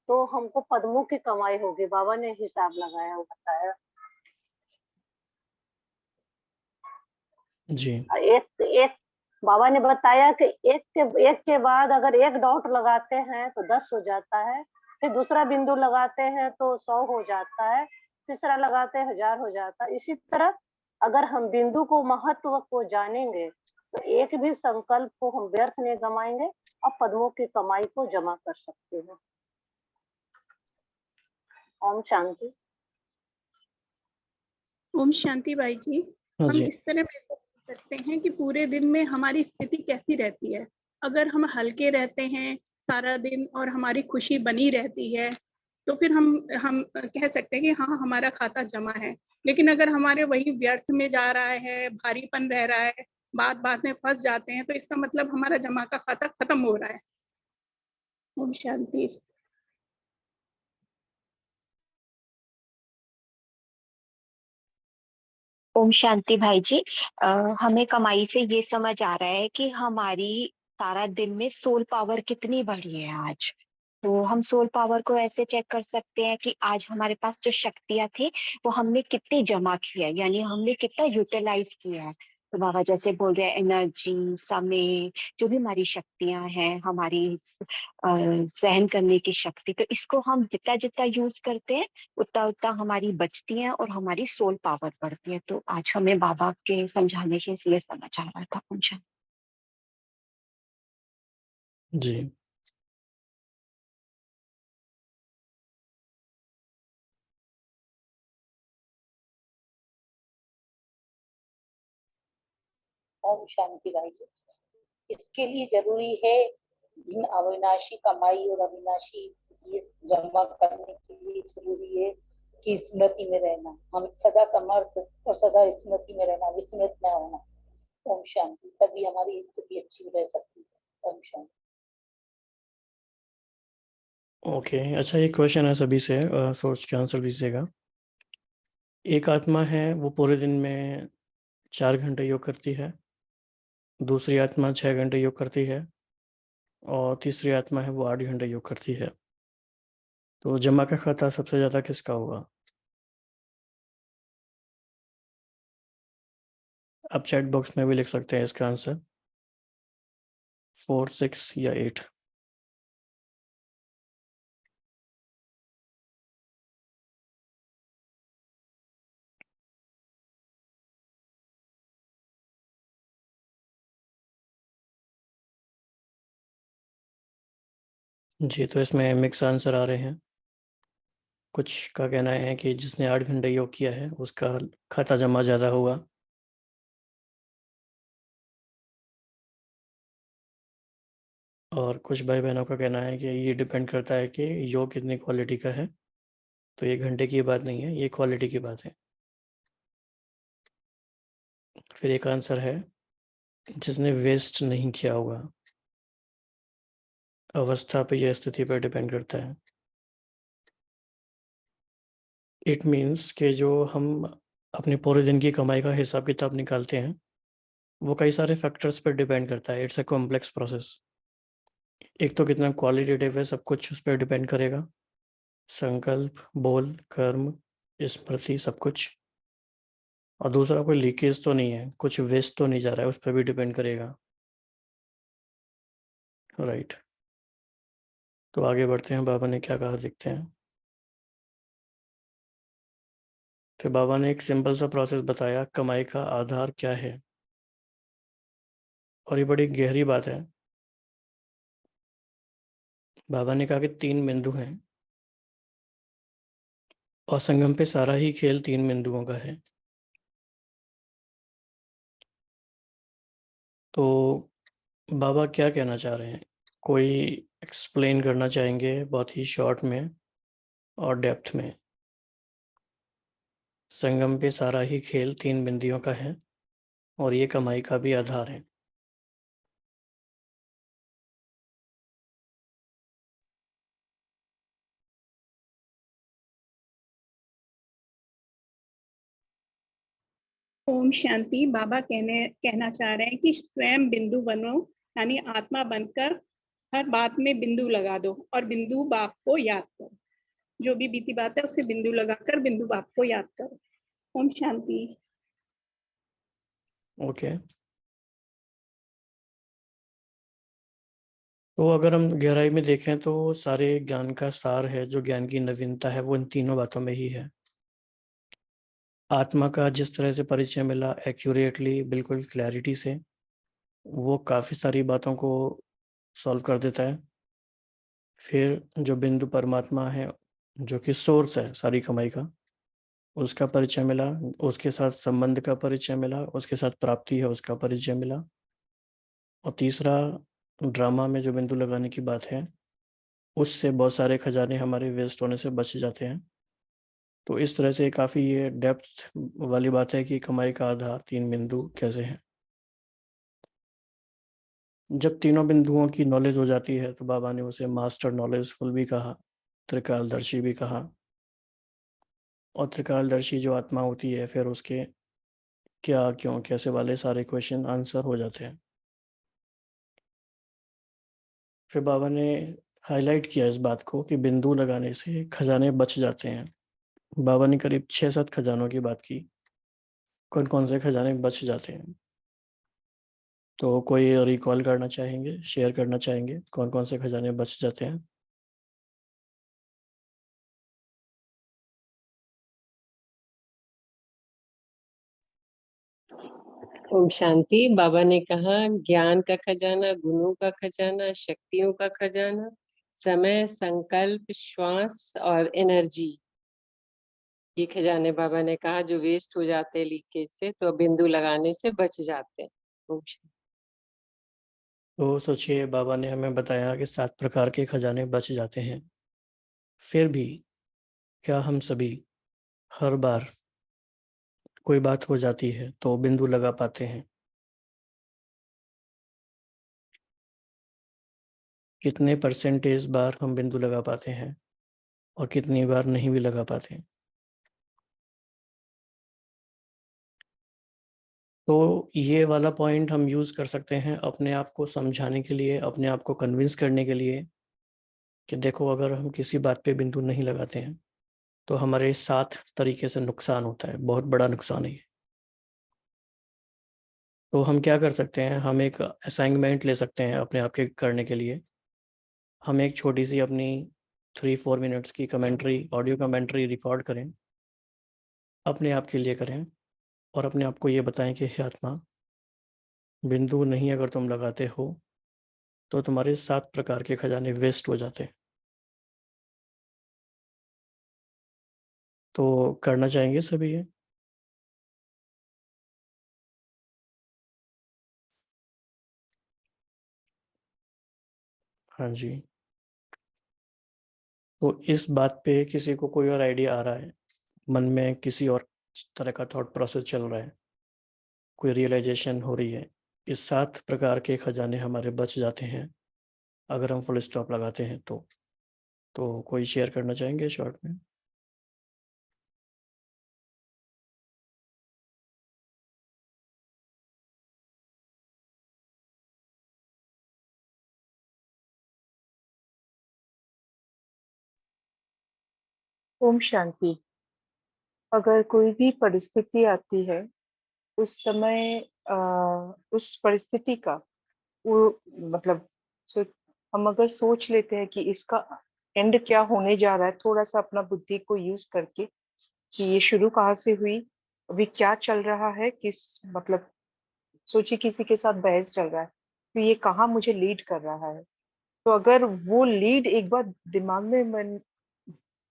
S12: तो हमको पद्मों की कमाई होगी। बाबा ने हिसाब लगाया, वो बताया।
S2: जी,
S12: एक बाबा ने बताया कि एक के बाद अगर एक डॉट लगाते हैं तो 10 हो जाता है, फिर दूसरा बिंदु लगाते हैं तो 100 हो जाता है, तीसरा लगाते हैं 1000 हो जाता है। इसी तरह अगर हम बिंदु को, महत्व को जानेंगे तो एक भी संकल्प को हम व्यर्थ नहीं गमाएंगे और पद्मों की कमाई को जमा कर सकते हैं। ओम शांति।
S3: ओम शांति भाई जी।
S2: हाँ
S3: हम
S2: जी,
S3: इस तरह महसूस कर सकते हैं कि पूरे दिन में हमारी स्थिति कैसी रहती है। अगर हम हल्के रहते हैं सारा दिन और हमारी खुशी बनी रहती है, तो फिर हम कह सकते हैं कि हाँ, हमारा खाता जमा है। लेकिन अगर हमारे वही व्यर्थ में जा रहा है, भारीपन रह रहा है, बात बात में फंस जाते हैं, तो इसका मतलब हमारा जमा का खाता खत्म हो रहा है। ओम शांति।
S13: ओम शांति भाई जी। हमें कमाई से ये समझ आ रहा है कि हमारी सारा दिन में सोल पावर कितनी बढ़ी है आज। तो हम सोल पावर को ऐसे चेक कर सकते हैं कि आज हमारे पास जो शक्तियां थी वो हमने कितनी जमा की है, यानी हमने कितना यूटिलाइज किया है। तो बाबा जैसे बोल रहे हैं एनर्जी, समय, जो भी हमारी शक्तियां हैं, हमारी सहन करने की शक्ति, तो इसको हम जितना जितना यूज करते हैं उतना उतना हमारी बचती है और हमारी सोल पावर बढ़ती है। तो आज हमें बाबा के समझाने से ये समझ आ रहा था मुझे।
S2: जी,
S14: ओम शांति भाई जी। इसके लिए जरूरी है इन अविनाशी कमाई और अविनाशी ये जमा करने के लिए जरूरी है कि स्मृति में रहना, हम सदा समर्थ और सदा स्मृति में रहना, विस्मृत न होना। ओम शांति, तभी हमारी स्थिति अच्छी रह सकती है। ओम शांति।
S2: ओके, अच्छा ये क्वेश्चन है सभी से, सोच के आंसर दीजिएगा। एक आत्मा है वो पूरे दिन में 4 घंटे योग करती है, दूसरी आत्मा 6 घंटे योग करती है, और तीसरी आत्मा है वो 8 घंटे योग करती है। तो जमा का खाता सबसे ज़्यादा किसका होगा? आप चैट बॉक्स में भी लिख सकते हैं इसका आंसर, 4, 6 या 8। जी, तो इसमें मिक्स आंसर आ रहे हैं। कुछ का कहना है कि जिसने 8 घंटे योग किया है उसका खाता जमा ज़्यादा होगा, और कुछ भाई बहनों का कहना है कि ये डिपेंड करता है कि योग कितनी क्वालिटी का है। तो ये घंटे की बात नहीं है, ये क्वालिटी की बात है। फिर एक आंसर है जिसने वेस्ट नहीं किया होगा, अवस्था पे या स्थिति पर डिपेंड करता है। इट मीन्स कि जो हम अपने पूरे दिन की कमाई का हिसाब किताब निकालते हैं वो कई सारे फैक्टर्स पर डिपेंड करता है। It's a complex process. एक तो कितना क्वालिटेटिव है, सब कुछ उस पर डिपेंड करेगा, संकल्प, बोल, कर्म, स्मृति, सब कुछ। और दूसरा कोई लीकेज तो नहीं है, कुछ वेस्ट तो नहीं जा रहा है, उस पर भी डिपेंड करेगा। राइट, तो आगे बढ़ते हैं, बाबा ने क्या कहा देखते हैं। फिर बाबा ने एक सिंपल सा प्रोसेस बताया, कमाई का आधार क्या है। और ये बड़ी गहरी बात है। बाबा ने कहा कि 3 बिंदु हैं और संगम पे सारा ही खेल 3 बिंदुओं का है। तो बाबा क्या कहना चाह रहे हैं, कोई एक्सप्लेन करना चाहेंगे बहुत ही शॉर्ट में और डेप्थ में। संगम पे सारा ही खेल 3 बिंदुओं का है और ये कमाई का भी आधार है।
S3: ओम शांति। बाबा कहना चाह रहे हैं कि स्वयं बिंदु बनो, यानी आत्मा बनकर हर बात में बिंदु लगा दो और बिंदु बाप को याद करो। जो भी बीती बात है उसे बिंदु लगाकर बिंदु बाप को याद करो। ओम शांति।
S2: ओके, तो अगर हम गहराई में देखें तो सारे ज्ञान का सार है, जो ज्ञान की नवीनता है वो इन तीनों बातों में ही है। आत्मा का जिस तरह से परिचय मिला एक्यूरेटली, बिल्कुल क्लैरिटी से, वो काफ़ी सारी बातों को सॉल्व कर देता है। फिर जो बिंदु परमात्मा है, जो कि सोर्स है सारी कमाई का, उसका परिचय मिला, उसके साथ संबंध का परिचय मिला, उसके साथ प्राप्ति है उसका परिचय मिला। और तीसरा, ड्रामा में जो बिंदु लगाने की बात है, उससे बहुत सारे खजाने हमारे वेस्ट होने से बच जाते हैं। तो इस तरह से काफ़ी ये डेप्थ वाली बात है कि कमाई का आधार 3 बिंदु कैसे हैं। जब तीनों बिंदुओं की नॉलेज हो जाती है तो बाबा ने उसे मास्टर नॉलेजफुल भी कहा, त्रिकालदर्शी भी कहा। और त्रिकालदर्शी जो आत्मा होती है, फिर उसके क्या, क्यों, कैसे वाले सारे क्वेश्चन आंसर हो जाते हैं। फिर बाबा ने हाईलाइट किया इस बात को कि बिंदु लगाने से खजाने बच जाते हैं। बाबा ने करीब 6-7 खजानों की बात की, कौन कौन से खजाने बच जाते हैं। तो कोई रिकॉल करना चाहेंगे, शेयर करना चाहेंगे कौन कौन से खजाने बच जाते हैं?
S15: ओम शांति। बाबा ने कहा ज्ञान का खजाना, गुणों का खजाना, शक्तियों का खजाना, समय, संकल्प, श्वास और एनर्जी, ये खजाने बाबा ने कहा जो वेस्ट हो जाते हैं लीकेज से, तो बिंदु लगाने से बच जाते हैं। ओम शांति।
S2: तो सोचिए, बाबा ने हमें बताया कि 7 प्रकार के खजाने बच जाते हैं। फिर भी क्या हम सभी हर बार कोई बात हो जाती है तो बिंदु लगा पाते हैं? कितने परसेंटेज बार हम बिंदु लगा पाते हैं और कितनी बार नहीं भी लगा पाते? तो ये वाला पॉइंट हम यूज़ कर सकते हैं अपने आप को समझाने के लिए, अपने आप को कन्विंस करने के लिए कि देखो, अगर हम किसी बात पे बिंदु नहीं लगाते हैं तो हमारे 7 तरीके से नुकसान होता है, बहुत बड़ा नुकसान है ये। तो हम क्या कर सकते हैं, हम एक असाइनमेंट ले सकते हैं अपने आप के करने के लिए। हम एक छोटी सी अपनी 3-4 मिनट्स की कमेंट्री, ऑडियो कमेंट्री रिकॉर्ड करें, अपने आप के लिए करें और अपने आप को ये बताएं कि हे आत्मा, बिंदु नहीं अगर तुम लगाते हो तो तुम्हारे 7 प्रकार के खजाने वेस्ट हो जाते हैं। तो करना चाहेंगे सभी ये? हाँ जी। तो इस बात पे किसी को कोई और आइडिया आ रहा है, मन में किसी और तरह का थॉट प्रोसेस चल रहा है, कोई रियलाइजेशन हो रही है? इस 7 प्रकार के खजाने हमारे बच जाते हैं अगर हम फुल स्टॉप लगाते हैं तो कोई शेयर करना चाहेंगे शॉर्ट में?
S16: ओम शांति। अगर कोई भी परिस्थिति आती है, उस समय उस परिस्थिति का वो मतलब हम अगर सोच लेते हैं कि इसका एंड क्या होने जा रहा है, थोड़ा सा अपना बुद्धि को यूज करके कि ये शुरू कहाँ से हुई, अभी क्या चल रहा है, किस मतलब सोचिए किसी के साथ बहस चल रहा है तो ये कहाँ मुझे लीड कर रहा है। तो अगर वो लीड एक बार दिमाग में मन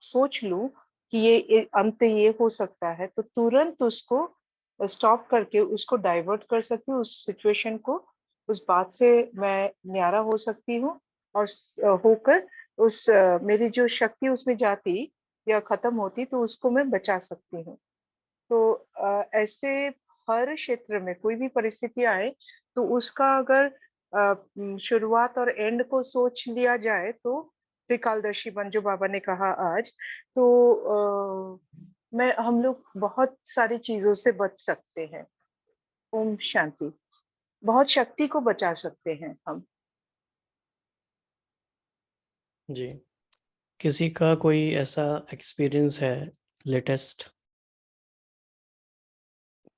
S16: सोच लूं कि ये अंत ये हो सकता है, तो तुरंत उसको स्टॉप करके उसको डाइवर्ट कर सकती हूँ, उस सिचुएशन को, उस बात से मैं न्यारा हो सकती हूँ और होकर उस मेरी जो शक्ति उसमें जाती या खत्म होती तो उसको मैं बचा सकती हूँ। तो ऐसे हर क्षेत्र में कोई भी परिस्थिति आए तो उसका अगर शुरुआत और एंड को सोच लिया जाए तो त्रिकालदर्शी बन जो बाबा ने कहा आज, तो मैं हम लोग बहुत सारी चीजों से बच सकते हैं। ओम शांति। बहुत शक्ति को बचा सकते हैं हम।
S2: जी। किसी का कोई ऐसा एक्सपीरियंस है लेटेस्ट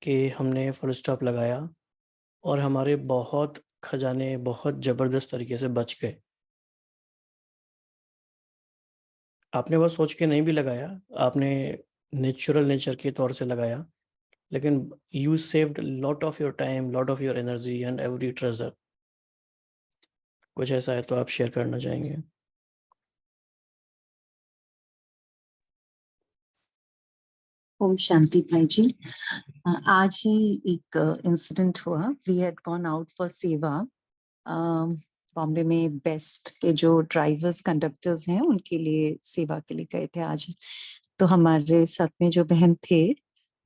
S2: कि हमने फुल स्टॉप लगाया और हमारे बहुत खजाने बहुत ज़बरदस्त तरीके से बच गए? आपने वो सोच के नहीं भी लगाया, आपने नेचुरल नेचर के तौर से लगाया, लेकिन you saved lot of your time, lot of your energy and every treasure. कुछ ऐसा है तो आप शेयर करना चाहेंगे?
S17: ओम शांति भाई जी। आज ही एक इंसिडेंट हुआ। We had gone out for सेवा। बॉम्बे में बेस्ट के जो ड्राइवर्स कंडक्टर्स हैं उनके लिए सेवा के लिए गए थे आज। तो हमारे साथ में जो बहन थे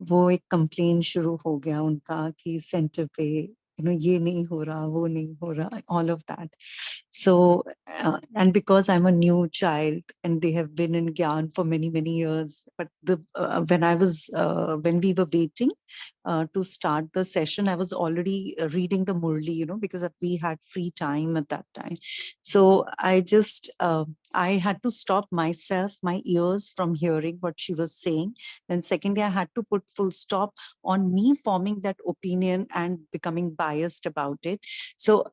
S17: वो एक कंप्लेन शुरू हो गया उनका कि सेंटर पे ये नहीं हो रहा, वो नहीं हो रहा, all of that. So, and because I'm a new child and they have been in Gyan for many years, but when we were waiting to start the session, I was already reading the Murli, because we had free time at that time. So I had to stop myself, my ears from hearing what she was saying. Then secondly, I had to put full stop on me forming that opinion and becoming biased about it. So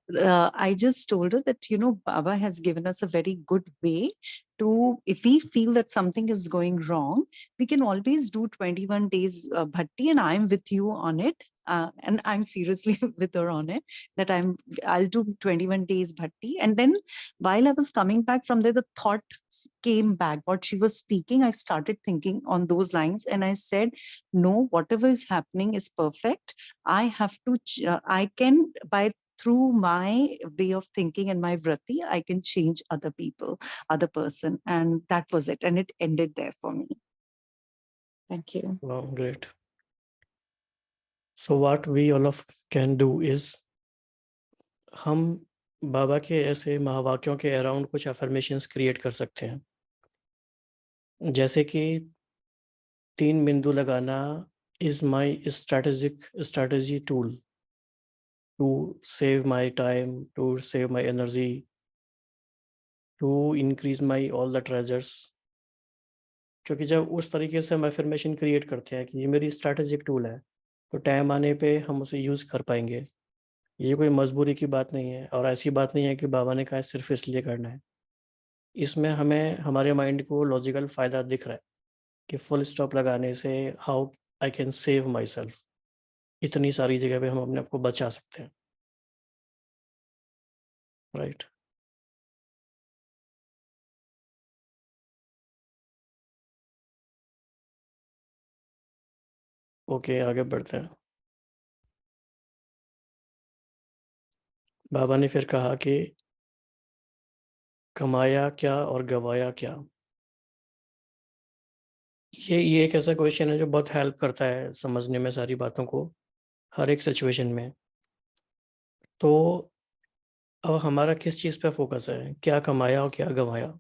S17: I just told her that, Baba has given us a very good way to, if we feel that something is going wrong, we can always do 21 days bhakti, and I'm with you on it. And I'm seriously with her on it, that I'll do 21 days bhakti. And then while I was coming back from there, the thought came back, what she was speaking, I started thinking on those lines, and I said, no, whatever is happening is perfect. I have to, I can, through my way of thinking and my vrati, I can change other people, other person. And that was it. And it ended there for me. Thank you.
S2: Wow, great. So what we all of can do is, हम बाबा के ऐसे महावाक्यों के around कुछ affirmations create कर सकते हैं, जैसे कि 3 बिंदु लगाना is my strategy tool to save my time, to save my energy, to increase my all the treasures. क्योंकि जब उस तरीके से हम अफर्मेशन क्रिएट करते हैं कि ये मेरी स्ट्रैटेजिक टूल है, तो टाइम आने पे हम उसे यूज़ कर पाएंगे। ये कोई मजबूरी की बात नहीं है, और ऐसी बात नहीं है कि बाबा ने कहा सिर्फ इसलिए करना है। इसमें हमें हमारे माइंड को लॉजिकल फ़ायदा दिख रहा है कि फुल स्टॉप लगाने से how I can save my self, इतनी सारी जगह पे हम अपने आप को बचा सकते हैं, राइट। ओके, आगे बढ़ते हैं। बाबा ने फिर कहा कि कमाया क्या और गवाया क्या। ये एक ऐसा क्वेश्चन है जो बहुत हेल्प करता है समझने में सारी बातों को, हर एक सिचुएशन में। तो अब हमारा किस चीज़ पे फोकस है, क्या कमाया और क्या गंवाया।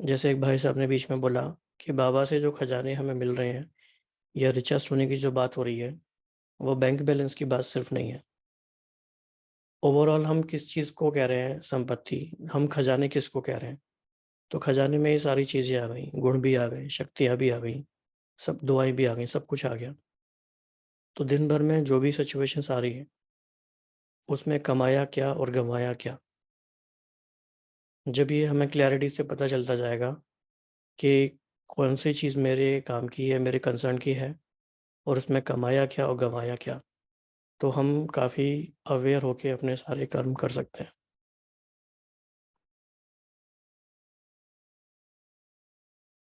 S2: जैसे एक भाई साहब ने बीच में बोला कि बाबा से जो खजाने हमें मिल रहे हैं या रिचेस्ट होने की जो बात हो रही है, वो बैंक बैलेंस की बात सिर्फ नहीं है। ओवरऑल हम किस चीज़ को कह रहे हैं संपत्ति, हम खजाने किसको कह रहे हैं। तो खजाने में ये सारी चीज़ें आ गई, गुण भी आ गए, शक्तियाँ भी आ गई, सब दुआएं भी आ गई, सब कुछ आ गया। तो दिन भर में जो भी सिचुएशंस आ रही है, उसमें कमाया क्या और गंवाया क्या। जब ये हमें क्लैरिटी से पता चलता जाएगा कि कौन सी चीज़ मेरे काम की है, मेरे कंसर्न की है, और उसमें कमाया क्या और गंवाया क्या, तो हम काफ़ी अवेयर होके अपने सारे कर्म कर सकते हैं।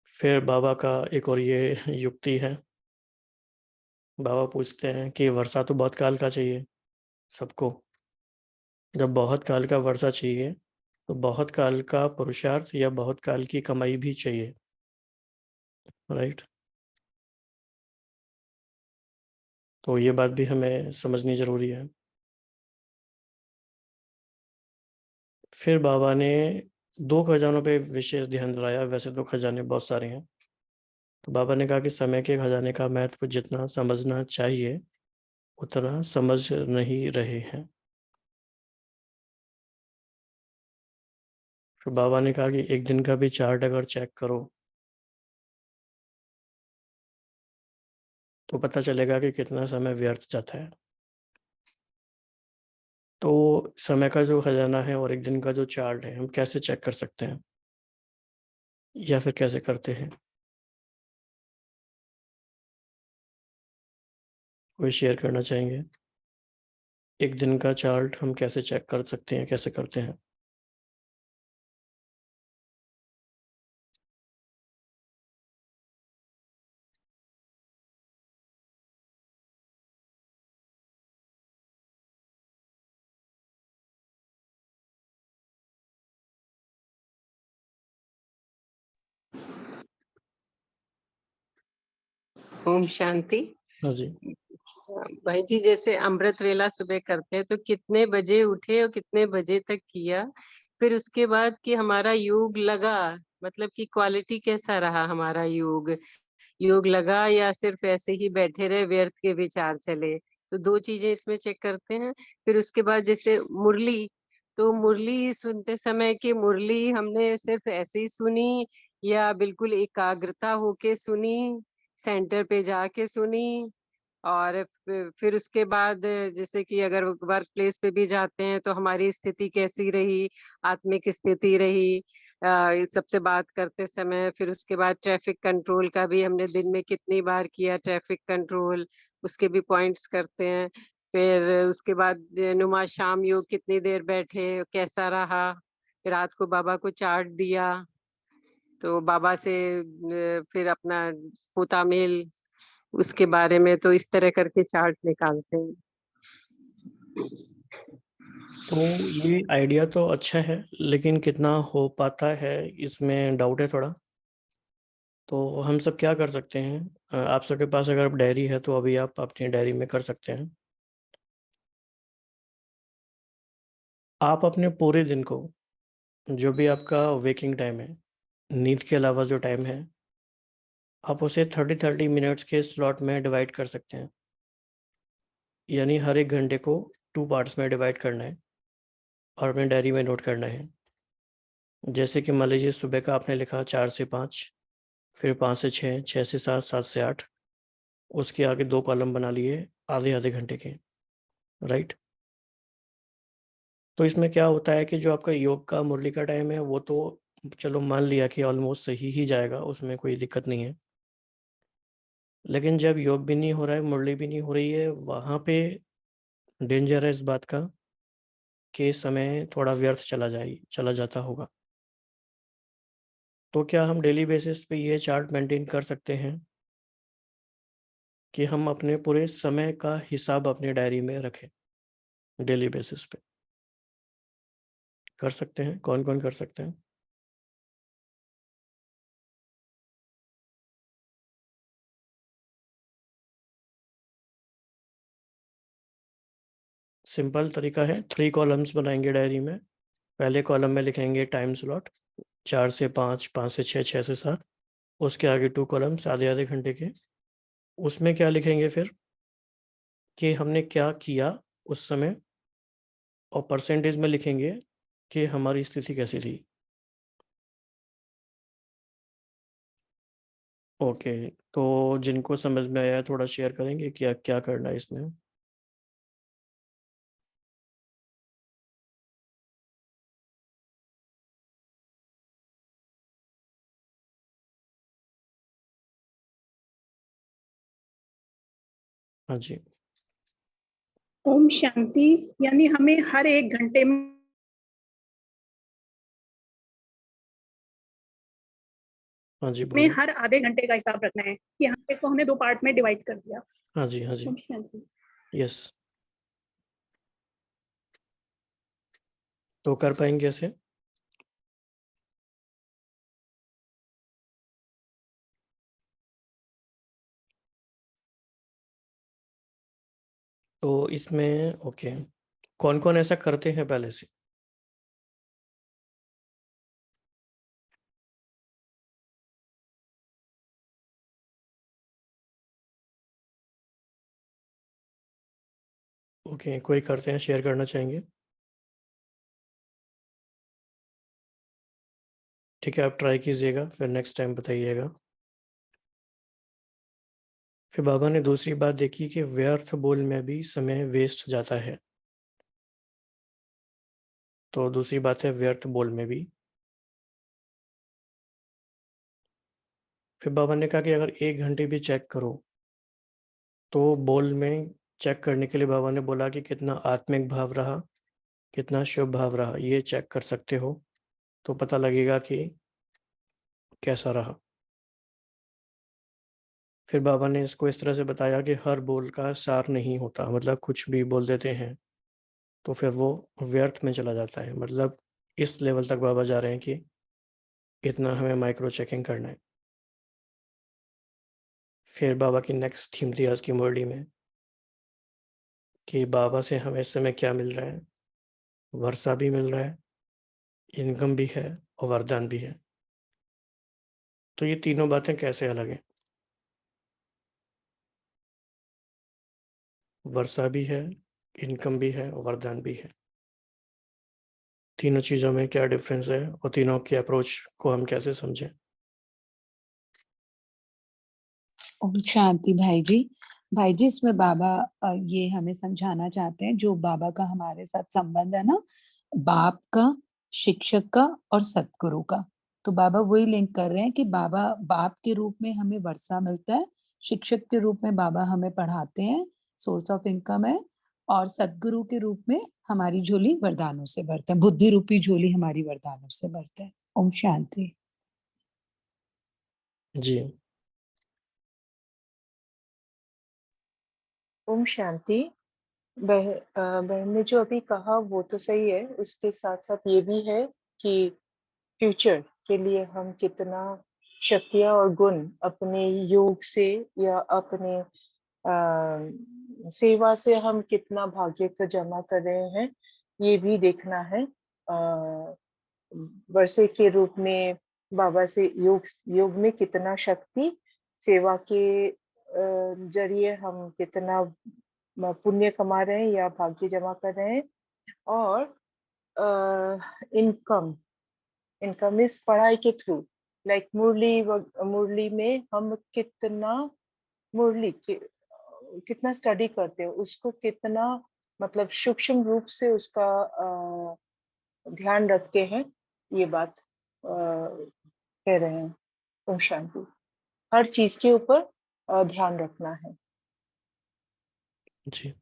S2: फिर बाबा का एक और ये युक्ति है। बाबा पूछते हैं कि वर्षा तो बहुत काल का चाहिए सबको। जब बहुत काल का वर्षा चाहिए, तो बहुत काल का पुरुषार्थ या बहुत काल की कमाई भी चाहिए, राइट। तो ये बात भी हमें समझनी ज़रूरी है। फिर बाबा ने 2 खजानों पे विशेष ध्यान दिलाया। वैसे तो खजाने बहुत सारे हैं, तो बाबा ने कहा कि समय के खजाने का महत्व जितना समझना चाहिए उतना समझ नहीं रहे हैं। फिर बाबा ने कहा कि एक दिन का भी चार्ट अगर चेक करो तो पता चलेगा कि कितना समय व्यर्थ जाता है। तो समय का जो खजाना है और एक दिन का जो चार्ट है, हम कैसे चेक कर सकते हैं या फिर कैसे करते हैं, कोई शेयर करना चाहेंगे। एक दिन का चार्ट हम कैसे चेक कर सकते हैं, कैसे करते हैं।
S15: ओम शांति।
S2: हाँ जी।
S15: भाई जी, जैसे अमृत वेला सुबह करते हैं तो कितने बजे उठे और कितने बजे तक किया, फिर उसके बाद कि हमारा योग लगा, मतलब कि क्वालिटी कैसा रहा हमारा योग लगा या सिर्फ ऐसे ही बैठे रहे, व्यर्थ के विचार चले। तो 2 चीजें इसमें चेक करते हैं। फिर उसके बाद जैसे मुरली, तो मुरली सुनते समय कि मुरली हमने सिर्फ ऐसे ही सुनी या बिल्कुल एकाग्रता होके सुनी, सेंटर पे जाके सुनी, और फिर उसके बाद जैसे कि अगर वर्क प्लेस पे भी जाते हैं तो हमारी स्थिति कैसी रही, आत्मिक स्थिति रही, सबसे बात करते समय। फिर उसके बाद ट्रैफिक कंट्रोल का भी हमने दिन में कितनी बार किया ट्रैफिक कंट्रोल, उसके भी पॉइंट्स करते हैं। फिर उसके बाद नुमा शाम योग कितनी देर बैठे, कैसा रहा। फिर रात को बाबा को चार्ट दिया, तो बाबा से फिर अपना पोता मेल उसके बारे में, तो इस तरह करके चार्ट निकालते हैं।
S2: तो ये आइडिया तो अच्छा है, लेकिन कितना हो पाता है इसमें डाउट है थोड़ा। तो हम सब क्या कर सकते हैं, आप सबके पास अगर डायरी है तो अभी आप अपनी डायरी में कर सकते हैं। आप अपने पूरे दिन को, जो भी आपका वेकिंग टाइम है, नींद के अलावा जो टाइम है, आप उसे 30-30 मिनट्स के स्लॉट में डिवाइड कर सकते हैं। यानी हर एक घंटे को 2 पार्ट्स में डिवाइड करना है और अपने डायरी में नोट करना है। जैसे कि मान लीजिए सुबह का आपने लिखा 4 से 5, फिर 5 से 6, 6 से 7, 7 से 8, उसके आगे 2 कॉलम बना लिए आधे-आधे घंटे के, राइट? तो इसमें क्या होता है कि जो आपका योग का मुरली का टाइम है वो तो चलो मान लिया कि ऑलमोस्ट सही ही जाएगा, उसमें कोई दिक्कत नहीं है। लेकिन जब योग भी नहीं हो रहा है, मुरली भी नहीं हो रही है, वहाँ पे डेंजर है इस बात का कि समय थोड़ा व्यर्थ चला जाता होगा। तो क्या हम डेली बेसिस पे ये चार्ट मेंटेन कर सकते हैं कि हम अपने पूरे समय का हिसाब अपनी डायरी में रखें डेली बेसिस पे? कर सकते हैं? कौन-कौन कर सकते हैं? सिंपल तरीका है, 3 कॉलम्स बनाएंगे डायरी में। पहले कॉलम में लिखेंगे टाइम स्लॉट 4 से 5, 5 से 6, 6 से 7, उसके आगे 2 कॉलम्स आधे-आधे घंटे के। उसमें क्या लिखेंगे फिर कि हमने क्या किया उस समय, और परसेंटेज में लिखेंगे कि हमारी स्थिति कैसी थी। ओके, तो जिनको समझ में आया थोड़ा शेयर करेंगे क्या क्या करना है इसमें? हाँ जी।
S3: ओम शांति। यानी हमें हर एक घंटे में
S2: हाँ जी, बोलिए।
S3: हर आधे घंटे का हिसाब रखना है कि हमने 2 पार्ट में डिवाइड कर दिया।
S2: हाँ जी, हाँ जी।
S3: ओम शांति।
S2: यस। तो कर पाएंगे कैसे? तो इसमें ओके, कौन-कौन ऐसा करते हैं पहले से? ओके, कोई करते हैं, शेयर करना चाहेंगे? ठीक है, आप ट्राई कीजिएगा, फिर नेक्स्ट टाइम बताइएगा। फिर बाबा ने दूसरी बात देखी कि व्यर्थ बोल में भी समय वेस्ट जाता है। तो दूसरी बात है व्यर्थ बोल में भी। फिर बाबा ने कहा कि अगर 1 घंटे भी चेक करो, तो बोल में चेक करने के लिए बाबा ने बोला कि कितना आत्मिक भाव रहा, कितना शुभ भाव रहा, ये चेक कर सकते हो, तो पता लगेगा कि कैसा रहा। फिर बाबा ने इसको इस तरह से बताया कि हर बोल का सार नहीं होता, मतलब कुछ भी बोल देते हैं तो फिर वो व्यर्थ में चला जाता है। मतलब इस लेवल तक बाबा जा रहे हैं कि इतना हमें माइक्रो चेकिंग करना है। फिर बाबा की नेक्स्ट थीम थी आज की मुरली में कि बाबा से हमें इस समय क्या मिल रहा है, वर्षा भी मिल रहा है, इनकम भी है और वरदान भी है। तो ये तीनों बातें कैसे अलग हैं? वर्षा भी है, इनकम भी है और वरदान भी है। तीनों चीज़ों में क्या डिफरेंस है और तीनों के अप्रोच को हम कैसे समझें?
S4: ओम शांति भाई जी। भाई जी इसमें बाबा ये हमें समझाना चाहते हैं, जो बाबा का हमारे साथ संबंध है ना, बाप का, शिक्षक का और सतगुरु का। तो बाबा वही लिंक कर रहे हैं कि बाबा बाप के रूप में हमें वर्षा मिलता है, शिक्षक के रूप में बाबा हमें पढ़ाते हैं, सोर्स ऑफ इनकम है, और सतगुरु के रूप में हमारी झोली वरदानों से भरते हैं, बुद्धि रूपी झोली हमारी वरदानों से भरते हैं। ओम शांति।
S2: जी।
S16: ओम शांति। बहन ने जो अभी कहा वो तो सही है, उसके साथ साथ ये भी है कि फ्यूचर के लिए हम कितना शक्तियाँ और गुण अपने योग से या अपने सेवा से हम कितना भाग्य को जमा कर रहे हैं, ये भी देखना है। वर्षे के रूप में बाबा से योग में कितना शक्ति, सेवा के जरिए हम कितना पुण्य कमा रहे हैं या भाग्य जमा कर रहे हैं, और इनकम इस पढ़ाई के थ्रू, लाइक मुरली में हम कितना स्टडी करते हैं, उसको कितना मतलब सूक्ष्म रूप से उसका ध्यान रखते हैं, ये बात कह रहे हैं। ओम शांति। हर चीज के ऊपर ध्यान रखना है।
S2: जी।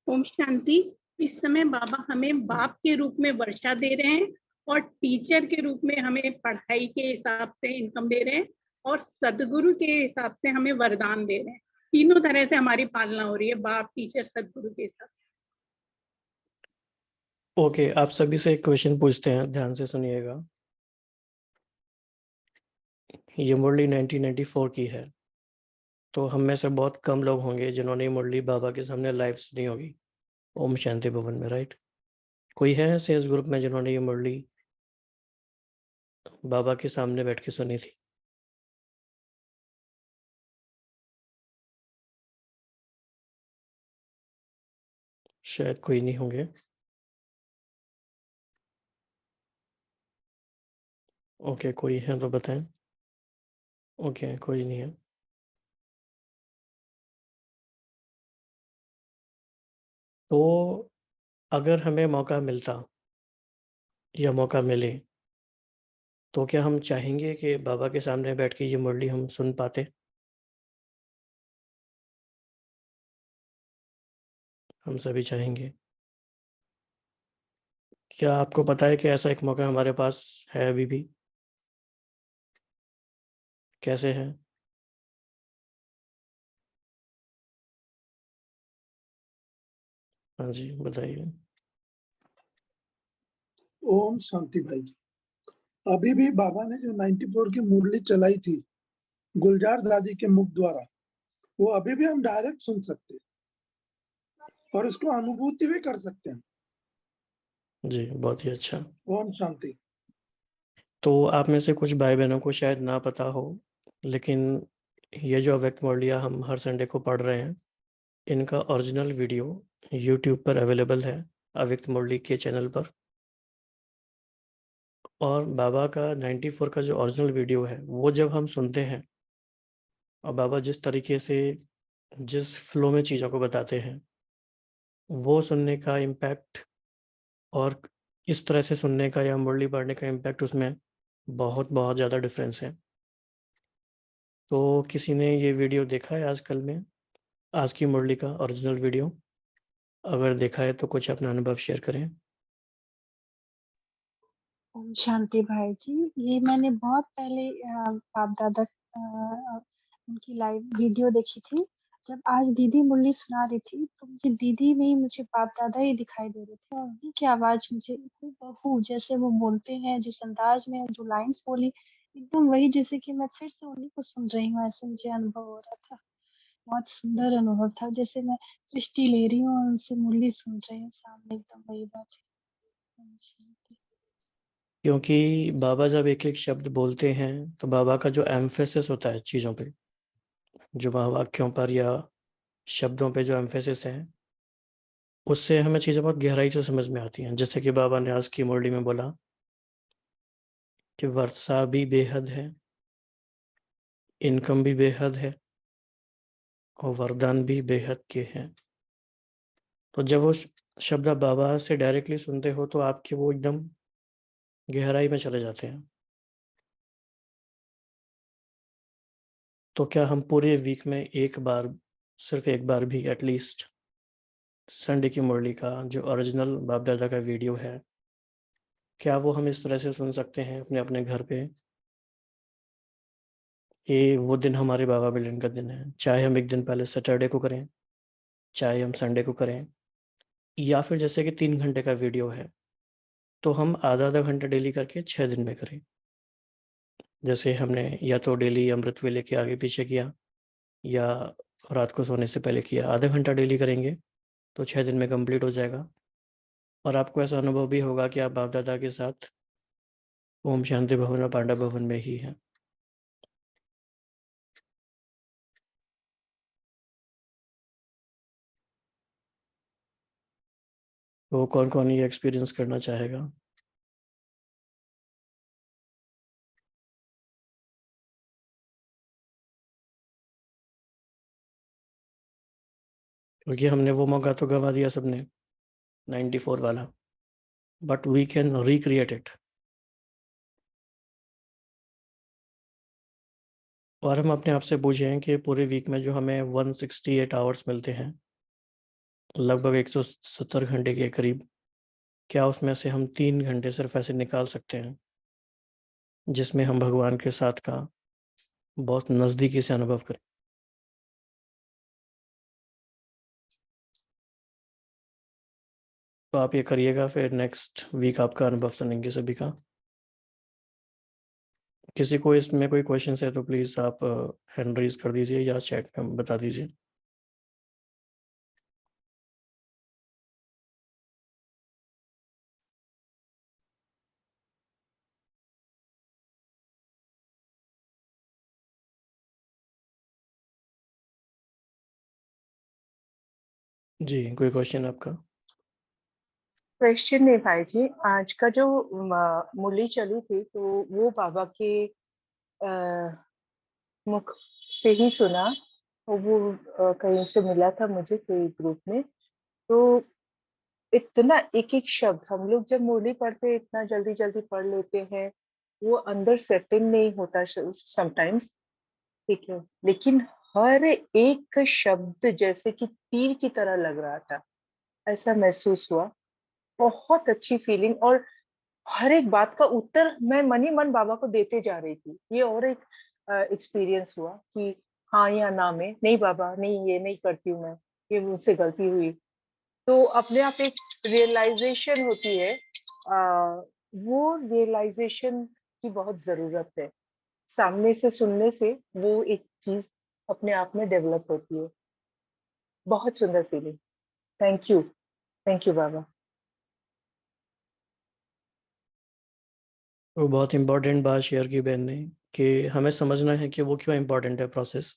S3: ओम शांति। इस समय बाबा हमें बाप के रूप में वर्षा दे रहे हैं और टीचर के रूप में हमें पढ़ाई के हिसाब से इनकम दे रहे हैं और सदगुरु के हिसाब से हमें वरदान दे रहे हैं। तीनों तरह से हमारी पालना हो रही है, बाप, टीचर, सदगुरु के हिसाब से।
S2: ओके, आप सभी से एक क्वेश्चन पूछते हैं, ध्यान से सुनिएगा। ये मुरली 1994 की है, तो हम में से बहुत कम लोग होंगे जिन्होंने ये मुरली बाबा के सामने लाइव सुनी होगी ओम शांति भवन में, राइट? कोई है ऐसे इस ग्रुप में जिन्होंने ये मुरली बाबा के सामने बैठ के सुनी थी? शायद कोई नहीं होंगे। ओके, कोई है तो बताएं। ओके, कोई नहीं है। तो अगर हमें मौका मिलता या मौका मिले तो क्या हम चाहेंगे कि बाबा के सामने बैठ के ये मुरली हम सुन पाते? हम सभी चाहेंगे। क्या आपको पता है कि ऐसा एक मौका हमारे पास है अभी भी? कैसे है? हाँ जी, बताइए।
S6: ओम शांति भाई जी। अभी भी बाबा ने जो 94 की मुरली चलाई थी गुलजार दादी के मुख द्वारा, वो अभी भी हम डायरेक्ट सुन सकते हैं और उसको अनुभूति भी कर सकते हैं।
S2: जी, बहुत ही अच्छा।
S6: ओम शांति।
S2: तो आप में से कुछ भाई बहनों को शायद ना पता हो, लेकिन ये जो अव्यक्त मुरलियाँ हम हर संडे को पढ़ रहे हैं, इनका ओरिजिनल वीडियो यूट्यूब पर अवेलेबल है, अव्यक्त मुरली के चैनल पर। और बाबा का 94 का जो ओरिजिनल वीडियो है, वो जब हम सुनते हैं और बाबा जिस तरीके से, जिस फ्लो में चीज़ों को बताते हैं, वो सुनने का इम्पैक्ट और इस तरह से सुनने का या मुरली पढ़ने का इम्पैक्ट, उसमें बहुत बहुत ज़्यादा डिफरेंस है। तो किसी ने ये वीडियो देखा है आजकल में, आज की मुरली का ओरिजिनल वीडियो? अगर देखा है तो कुछ अपना अनुभव शेयर करें।
S7: ओम शांति भाई जी। ये मैंने बहुत पहले बाप दादा उनकी लाइव वीडियो देखी थी। जब आज दीदी मुरली सुना रही थी तो मुझे दीदी नहीं, मुझे बाप दादा ही दिखाई दे रहे थे और उन्हीं की आवाज मुझे हूबहू जैसे वो बोलते हैं, जिस अंदाज में जो लाइंस बोली, एकदम वही जैसे कि मैं फिर से उन्हीं को सुन रही हूँ, ऐसे मुझे अनुभव हो रहा था। बहुत सुंदर अनुभव था, जैसे मैं सृष्टि ले रही हूँ और उनसे मुरली सुन रही हूँ सामने, एकदम वही बात है। ओम शांति।
S2: क्योंकि बाबा जब एक एक शब्द बोलते हैं तो बाबा का जो एम्फेसिस होता है चीज़ों पे, जो वाक्यों पर या शब्दों पे जो एम्फेसिस है, उससे हमें चीज़ें बहुत गहराई से समझ में आती हैं। जैसे कि बाबा ने आज की मुरली में बोला कि वर्षा भी बेहद है, इनकम भी बेहद है और वरदान भी बेहद के हैं। तो जब वो शब्द आप बाबा से डायरेक्टली सुनते हो तो आपके वो एकदम गहराई में चले जाते हैं। तो क्या हम पूरे वीक में एक बार, सिर्फ एक बार भी एटलीस्ट संडे की मुरली का जो ओरिजिनल बाप दादा का वीडियो है, क्या वो हम इस तरह से सुन सकते हैं अपने अपने घर पे कि वो दिन हमारे बाबा मिलन का दिन है, चाहे हम एक दिन पहले सैटरडे को करें, चाहे हम संडे को करें, या फिर जैसे कि 3 घंटे का वीडियो है तो हम आधा आधा घंटा डेली करके 6 दिन में करें। जैसे हमने या तो डेली अमृत वेले के आगे पीछे किया या रात को सोने से पहले किया, आधा घंटा डेली करेंगे तो 6 दिन में कंप्लीट हो जाएगा। और आपको ऐसा अनुभव भी होगा कि आप बाप दादा के साथ ओम शांति भवन और पांडा भवन में ही हैं। तो कौन कौन ये एक्सपीरियंस करना चाहेगा? क्योंकि हमने वो मौका तो गवा दिया सबने, 94 वाला, but we can recreate it. और हम अपने आप से पूछें कि पूरे वीक में जो हमें 168 आवर्स मिलते हैं, लगभग 170 घंटे के करीब, क्या उसमें से हम 3 घंटे सिर्फ ऐसे निकाल सकते हैं जिसमें हम भगवान के साथ का बहुत नज़दीकी से अनुभव करें? तो आप ये करिएगा, फिर नेक्स्ट वीक आपका अनुभव सुनेंगे सभी का। किसी को इसमें कोई क्वेश्चन है तो प्लीज़ आप हैंड रेज कर दीजिए या चैट में बता दीजिए। जी, कोई क्वेश्चन आपका?
S16: क्वेश्चन नहीं भाई जी, आज का जो मुरली चली थी तो वो बाबा के मुख से ही सुना, और वो कहीं से मिला था मुझे कोई ग्रुप में। तो इतना एक एक शब्द हम लोग जब मुरली पढ़ते हैं इतना जल्दी जल्दी पढ़ लेते हैं, वो अंदर सेटिंग नहीं होता समटाइम्स, ठीक है, लेकिन हर एक शब्द जैसे कि तीर की तरह लग रहा था, ऐसा महसूस हुआ। बहुत अच्छी फीलिंग, और हर एक बात का उत्तर मैं मन ही मन बाबा को देते जा रही थी। ये और एक एक्सपीरियंस हुआ कि हाँ या ना में, नहीं बाबा नहीं ये नहीं करती हूँ मैं, ये मुझसे गलती हुई। तो अपने आप एक रियलाइजेशन होती है, वो रियलाइजेशन की बहुत जरूरत है। सामने से सुनने से वो एक चीज अपने आप में डेवलप होती है। बहुत सुंदर फीलिंग। थैंक यू बाबा।
S2: तो बहुत इम्पोर्टेंट बात शेयर की बहन ने कि हमें समझना है कि वो क्यों इम्पोर्टेंट है प्रोसेस।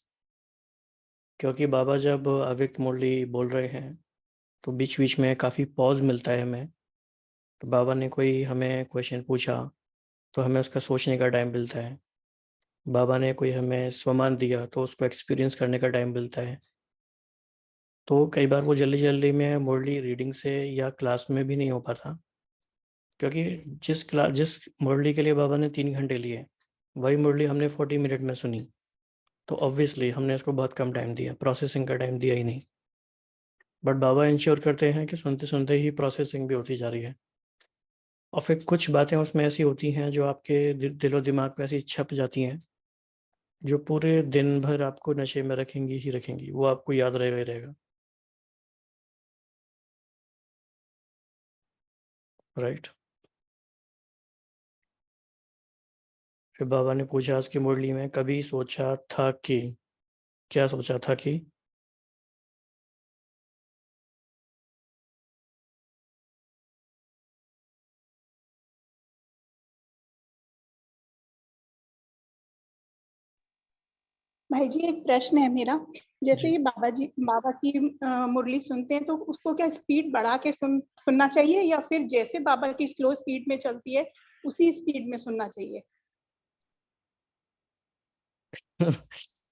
S2: क्योंकि बाबा जब अव्यक्त मुरली बोल रहे हैं तो बीच बीच में काफ़ी पॉज मिलता है हमें। तो बाबा ने कोई हमें क्वेश्चन पूछा तो हमें उसका सोचने का टाइम मिलता है। बाबा ने कोई हमें स्वमान दिया तो उसको एक्सपीरियंस करने का टाइम मिलता है। तो कई बार वो जल्दी जल्दी में मुरली रीडिंग से या क्लास में भी नहीं हो पाता, क्योंकि जिस मुरली के लिए बाबा ने 3 घंटे लिए वही मुरली हमने 40 मिनट में सुनी, तो ऑब्वियसली हमने उसको बहुत कम टाइम दिया, प्रोसेसिंग का टाइम दिया ही नहीं। बट बाबा इंश्योर करते हैं कि सुनते सुनते ही प्रोसेसिंग भी होती जा रही है। और फिर कुछ बातें उसमें ऐसी होती हैं जो आपके दिलो दिमाग पे ऐसी छप जाती हैं जो पूरे दिन भर आपको नशे में रखेंगी ही रखेंगी, वो आपको याद रहेगा ही रहेगा। राइट। फिर बाबा ने पूछा आज की मुरली में, कभी सोचा था कि, क्या सोचा था कि?
S3: भाई जी एक प्रश्न है मेरा। जैसे ये बाबा की मुरली सुनते हैं तो उसको क्या स्पीड बढ़ा के सुनना चाहिए या फिर जैसे बाबा की स्लो स्पीड में चलती है उसी स्पीड में सुनना चाहिए?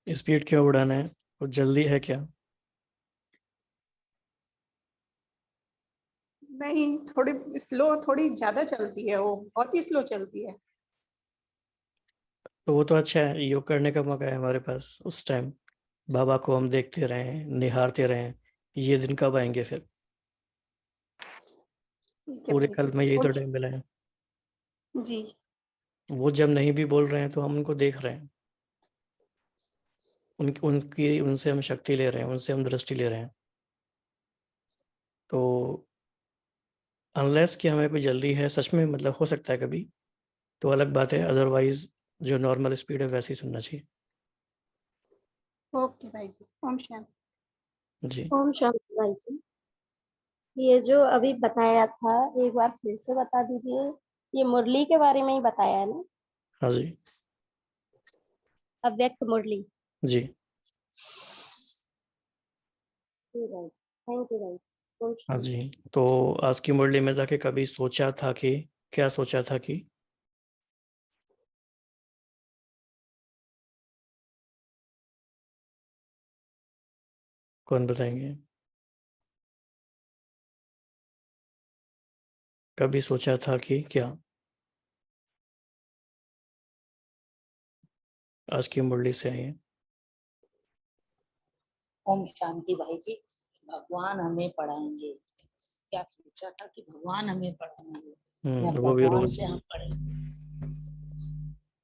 S2: स्पीड क्यों बढ़ाना है? कुछ जल्दी है क्या?
S3: नहीं, थोड़ी स्लो, थोड़ी ज्यादा चलती है, वो बहुत ही स्लो चलती है।
S2: तो वो तो अच्छा है, योग करने का मौका है हमारे पास उस टाइम। बाबा को हम देखते रहें, निहारते रहें। ये दिन कब आएंगे फिर?
S3: ठीक है
S2: पूरे
S3: भाई
S2: कल
S3: जी।
S2: में यही तो टाइम मिला है।
S3: जी।
S2: वो जब नहीं भी बोल रहे हैं तो हम उनको देख रहे हैं। उनसे हम शक्ति ले रहे हैं, उनसे हम दृष्टि ले रहे हैं। तो अनलेस कि हमें कोई जल्दी है सच में, मतलब हो सकता है कभी, तो अलग बात है। अदरवाइज जो नॉर्मल स्पीड है वैसे ही सुनना चाहिए।
S3: ओके भाई जी। ओम शांति।
S2: जी
S18: ओम शांति भाई जी। ये जो अभी बताया था, एक बार फिर से बता दीजिए। ये मुरली के बारे में ही बताया है ना?
S2: हाँ जी।
S18: अव्यक्त मुरली।
S2: जी
S18: ठीक है, थैंक यू भाई। ओम
S2: हाँ
S18: शांति।
S2: जी। तो आज की मुरली में जाके कभी सोचा था कि, क्या सोचा था कि कौन बताएंगे? कभी सोचा था कि क्या? आज की मुरली से है।
S14: ओम शांति भाई जी। भगवान हमें पढ़ाएंगे, क्या सोचा था कि भगवान हमें पढ़ाएंगे या
S2: वो भी
S14: भगवान
S2: रोज।
S14: से हम पढ़ेंगे।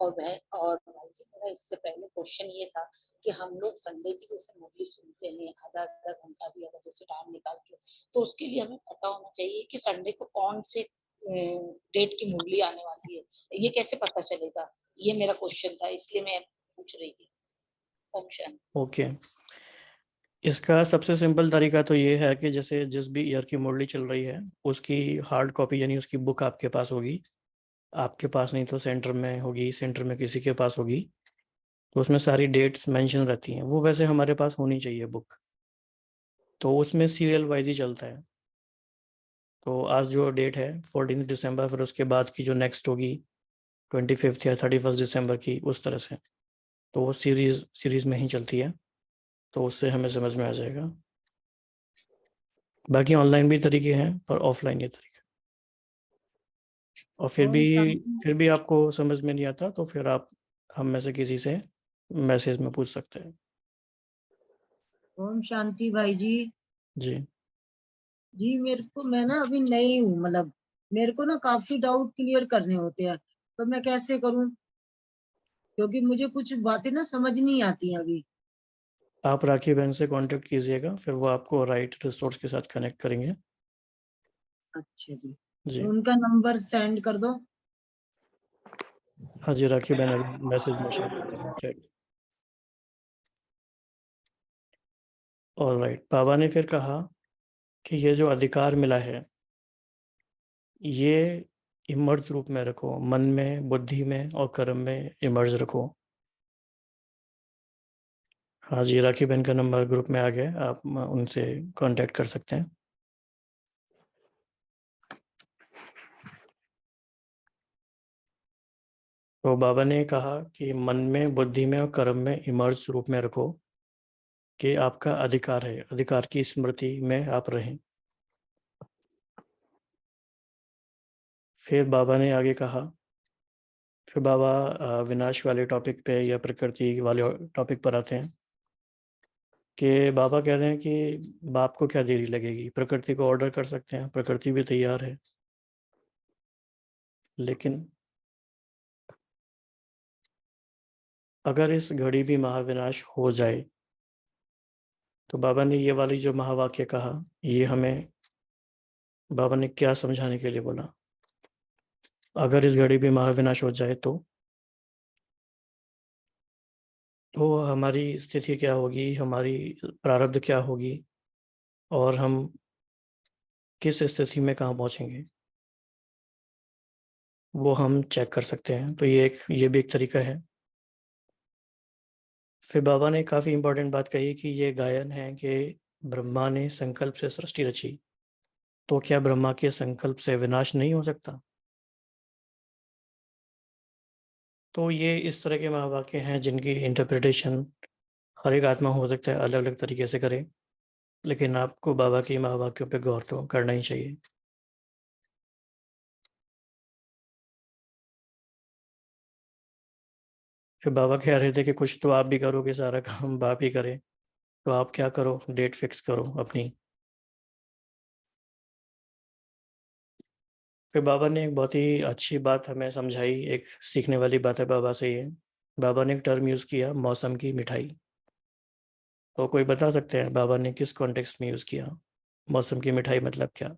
S14: और भाई जी, मेरा इससे पहले क्वेश्चन ये था कि हम लोग संडे की जैसे मुरली सुनते हैं आधा आधा घंटा भी अगर जैसे टाइम निकाल के, तो उसके लिए हमें पता होना चाहिए कि संडे को कौन से डेट की मुरली आने वाली है। ये कैसे पता चलेगा? ये मेरा क्वेश्चन था, इसलिए मैं पूछ रही थी। ओम शांति।
S2: ओके, इसका सबसे सिंपल तरीका तो ये है कि जैसे जिस भी ईयर की मुरली चल रही है उसकी हार्ड कॉपी यानी उसकी बुक आपके पास होगी। आपके पास नहीं तो सेंटर में होगी, सेंटर में किसी के पास होगी। तो उसमें सारी डेट्स मेंशन रहती हैं, वो वैसे हमारे पास होनी चाहिए बुक। तो उसमें सीरियल वाइज ही चलता है। तो आज जो डेट है 14 दिसंबर, फिर उसके बाद की जो नेक्स्ट होगी 25 या 31 दिसंबर की, उस तरह से। तो वो सीरीज में ही चलती है। तो उससे हमें समझ में आ जाएगा। बाकी ऑनलाइन भी तरीके हैं और ऑफलाइन ये तरीके। और
S19: ओम शांति।
S2: फिर भी आपको समझ में नहीं आता तो फिर आप हम में से किसी से मैसेज में पूछ सकते हैं।
S19: ओम शांति भाई जी।
S2: जी
S19: जी मेरे को, मैं ना अभी नई हूँ, मतलब मेरे को ना काफी डाउट क्लियर करने होते हैं, तो मैं कैसे करूँ? क्योंकि मुझे कुछ बातें ना समझ नहीं आती हैं अभी।
S2: आप राखी बहन से कांटेक्ट कीजिएगा, फिर वो आपको राइट रिसोर्स के साथ कनेक्ट करेंगे।
S19: अच्छा जी,
S2: जी
S19: तो उनका नंबर सेंड कर दो।
S2: हाँ जी, राखी बहन अभी मैसेज में शेयर करते हैं चैट। और राइट, बाबा ने फिर कहा कि ये जो अधिकार मिला है ये इमर्ज रूप में रखो, मन में, बुद्धि में और कर्म में इमर्ज रखो। हाँ जी, राखी बहन का नंबर ग्रुप में आ गया, आप उनसे कांटेक्ट कर सकते हैं। तो बाबा ने कहा कि मन में, बुद्धि में और कर्म में इमर्ज रूप में रखो कि आपका अधिकार है, अधिकार की स्मृति में आप रहें। फिर बाबा ने आगे कहा, फिर बाबा विनाश वाले टॉपिक पे या प्रकृति वाले टॉपिक पर आते हैं कि बाबा कह रहे हैं कि बाप को क्या देरी लगेगी, प्रकृति को ऑर्डर कर सकते हैं, प्रकृति भी तैयार है। लेकिन अगर इस घड़ी भी महाविनाश हो जाए, तो बाबा ने ये वाली जो महावाक्य कहा, ये हमें बाबा ने क्या समझाने के लिए बोला? अगर इस घड़ी भी महाविनाश हो जाए तो हमारी स्थिति क्या होगी, हमारी प्रारब्ध क्या होगी, और हम किस स्थिति में कहाँ पहुंचेंगे, वो हम चेक कर सकते हैं। तो ये भी एक तरीका है। फिर बाबा ने काफ़ी इंपॉर्टेंट बात कही कि ये गायन है कि ब्रह्मा ने संकल्प से सृष्टि रची, तो क्या ब्रह्मा के संकल्प से विनाश नहीं हो सकता? तो ये इस तरह के महावाक्य हैं जिनकी इंटरप्रिटेशन हर एक आत्मा हो सकता है अलग अलग तरीके से करे, लेकिन आपको बाबा के महावाक्यों पे गौर तो करना ही चाहिए। फिर बाबा कह रहे थे कि कुछ तो आप भी करोगे, सारा काम बाप ही करे, तो आप क्या करो, डेट फिक्स करो अपनी। फिर बाबा ने एक बहुत ही अच्छी बात हमें समझाई, एक सीखने वाली बात है बाबा से ये। बाबा ने एक टर्म यूज़ किया, मौसम की मिठाई। तो कोई बता सकते हैं बाबा ने किस कॉन्टेक्स्ट में यूज़ किया? मौसम की मिठाई मतलब क्या?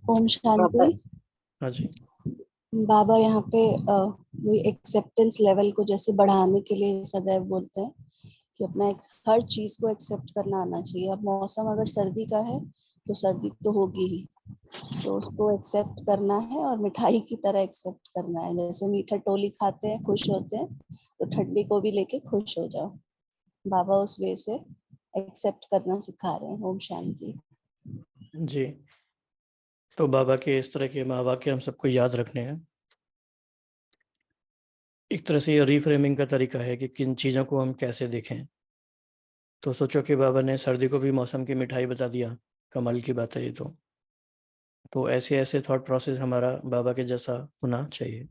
S20: ओम शांति।
S2: हाँ जी।
S20: बाबा यहाँ पे वही एक्सेप्टेंस लेवल को जैसे बढ़ाने के लिए सदैव बोलते हैं कि अपना हर चीज को एक्सेप्ट करना आना चाहिए। अब मौसम अगर सर्दी का है तो सर्दी तो होगी ही, तो उसको एक्सेप्ट करना है और मिठाई की तरह एक्सेप्ट करना है। जैसे मीठा टोली खाते हैं, खुश होते हैं, तो ठंडी को भी लेके खुश हो जाओ। बाबा उस वे से एक्सेप्ट करना सिखा रहे हैं। ओम शांति।
S2: जी, तो बाबा के इस तरह के महावाक्य हम सबको याद रखने हैं। एक तरह से ये रीफ्रेमिंग का तरीका है कि किन चीज़ों को हम कैसे देखें। तो सोचो कि बाबा ने सर्दी को भी मौसम की मिठाई बता दिया, कमाल की बात है ये तो ऐसे ऐसे थॉट प्रोसेस हमारा बाबा के जैसा होना चाहिए।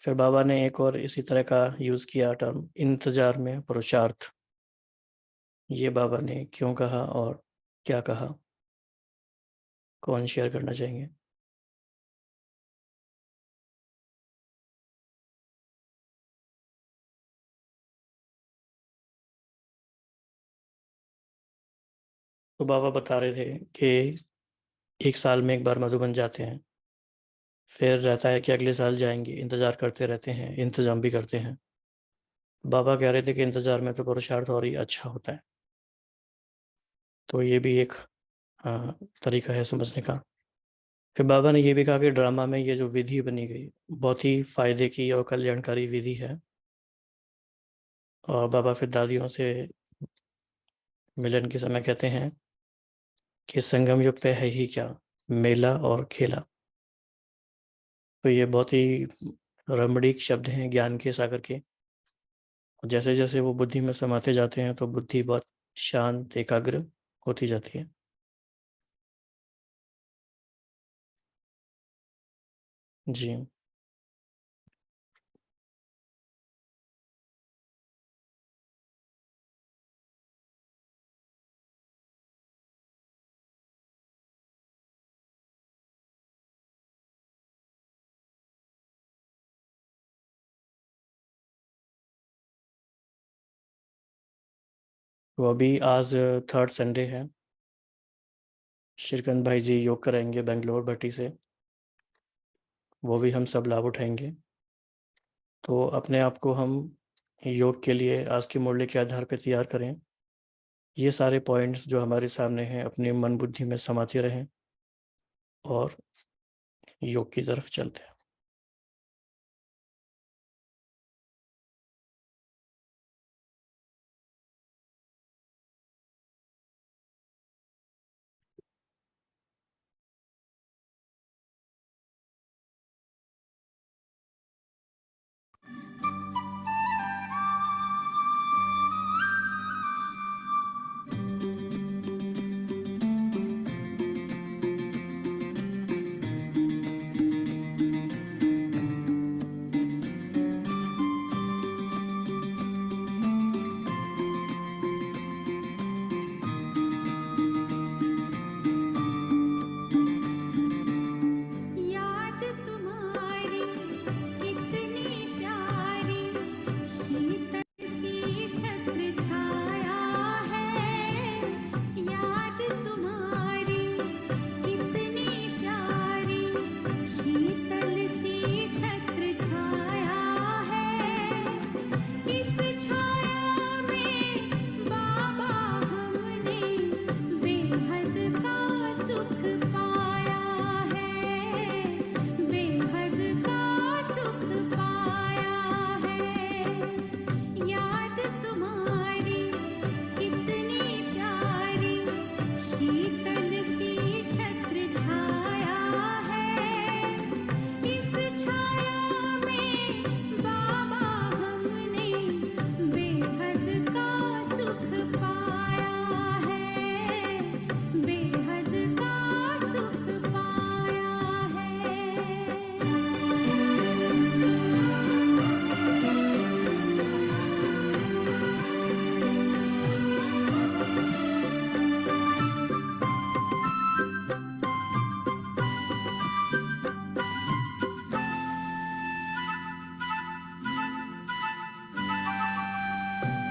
S2: फिर बाबा ने एक और इसी तरह का यूज़ किया टर्म, इंतजार में पुरुषार्थ। ये बाबा ने क्यों कहा और क्या कहा, कौन शेयर करना चाहेंगे? तो बाबा बता रहे थे कि एक साल में एक बार मधुबन जाते हैं, फिर रहता है कि अगले साल जाएंगे, इंतज़ार करते रहते हैं, इंतज़ाम भी करते हैं। बाबा कह रहे थे कि इंतज़ार में तो पुरुषार्थ और ही अच्छा होता है। तो ये भी एक तरीका है समझने का। फिर बाबा ने ये भी कहा कि ड्रामा में ये जो विधि बनी गई बहुत ही फ़ायदे की और कल्याणकारी विधि है। और बाबा फिर दादियों से मिलन के समय कहते हैं कि संगम युग पे है ही क्या, मेला और खेला। तो ये बहुत ही रमणीक शब्द हैं ज्ञान के सागर के। जैसे जैसे वो बुद्धि में समाते जाते हैं तो बुद्धि बहुत शांत, एकाग्र होती जाती है। जी। तो अभी आज थर्ड संडे है। श्रीकांत भाई जी योग कराएंगे बेंगलोर भट्टी से, वो भी हम सब लाभ उठाएंगे। तो अपने आप को हम योग के लिए आज की मुरली के आधार पर तैयार करें। ये सारे पॉइंट्स जो हमारे सामने हैं अपनी मन बुद्धि में समाते रहें और योग की तरफ चलते हैं।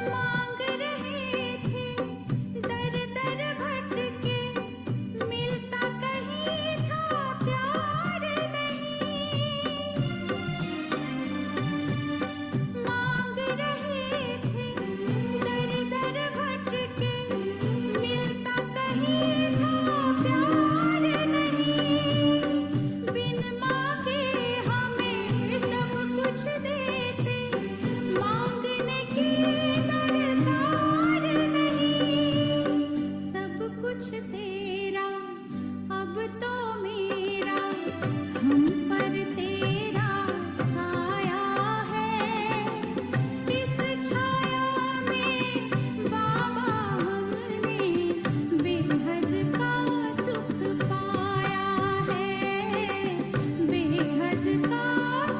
S1: मांग रहे थे दर दर भटके, मिलता कहीं था प्यार नहीं। मांग रहे थे दर दर भटके, मिलता कहीं था प्यार नहीं। बिन मांगे हमें सब कुछ देते, मांगने की दरकार नहीं। सब कुछ तेरा अब तो मेरा, हम पर तेरा साया है। इस छाया में बाबा हमने बेहद का सुख पाया है, बेहद का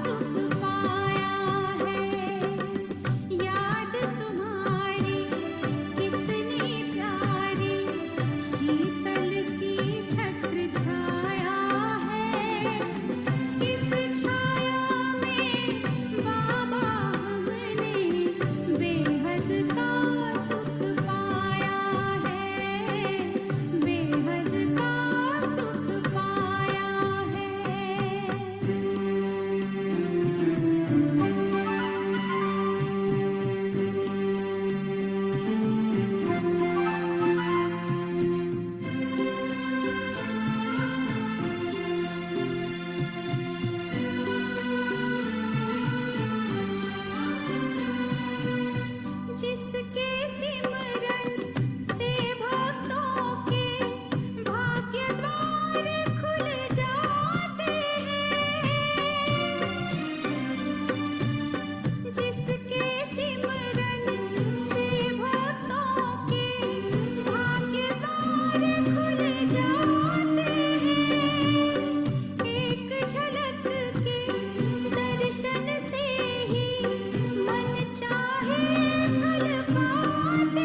S1: सुख पाया है। याद तुम्हारी कितनी प्यारी, शीतल सी छत्र छाया है। इस छाया में बाबा हमने बेहद का सुख पाया है, बेहद का सुख पाया जिसके सिमरन से भक्तों के भाग्य द्वार खुल जाते हैं। जिसके सिमरन से भक्तों के भाग्य द्वार खुल जाते हैं। एक झलक के दर्शन से ही मन चाहे फल पाते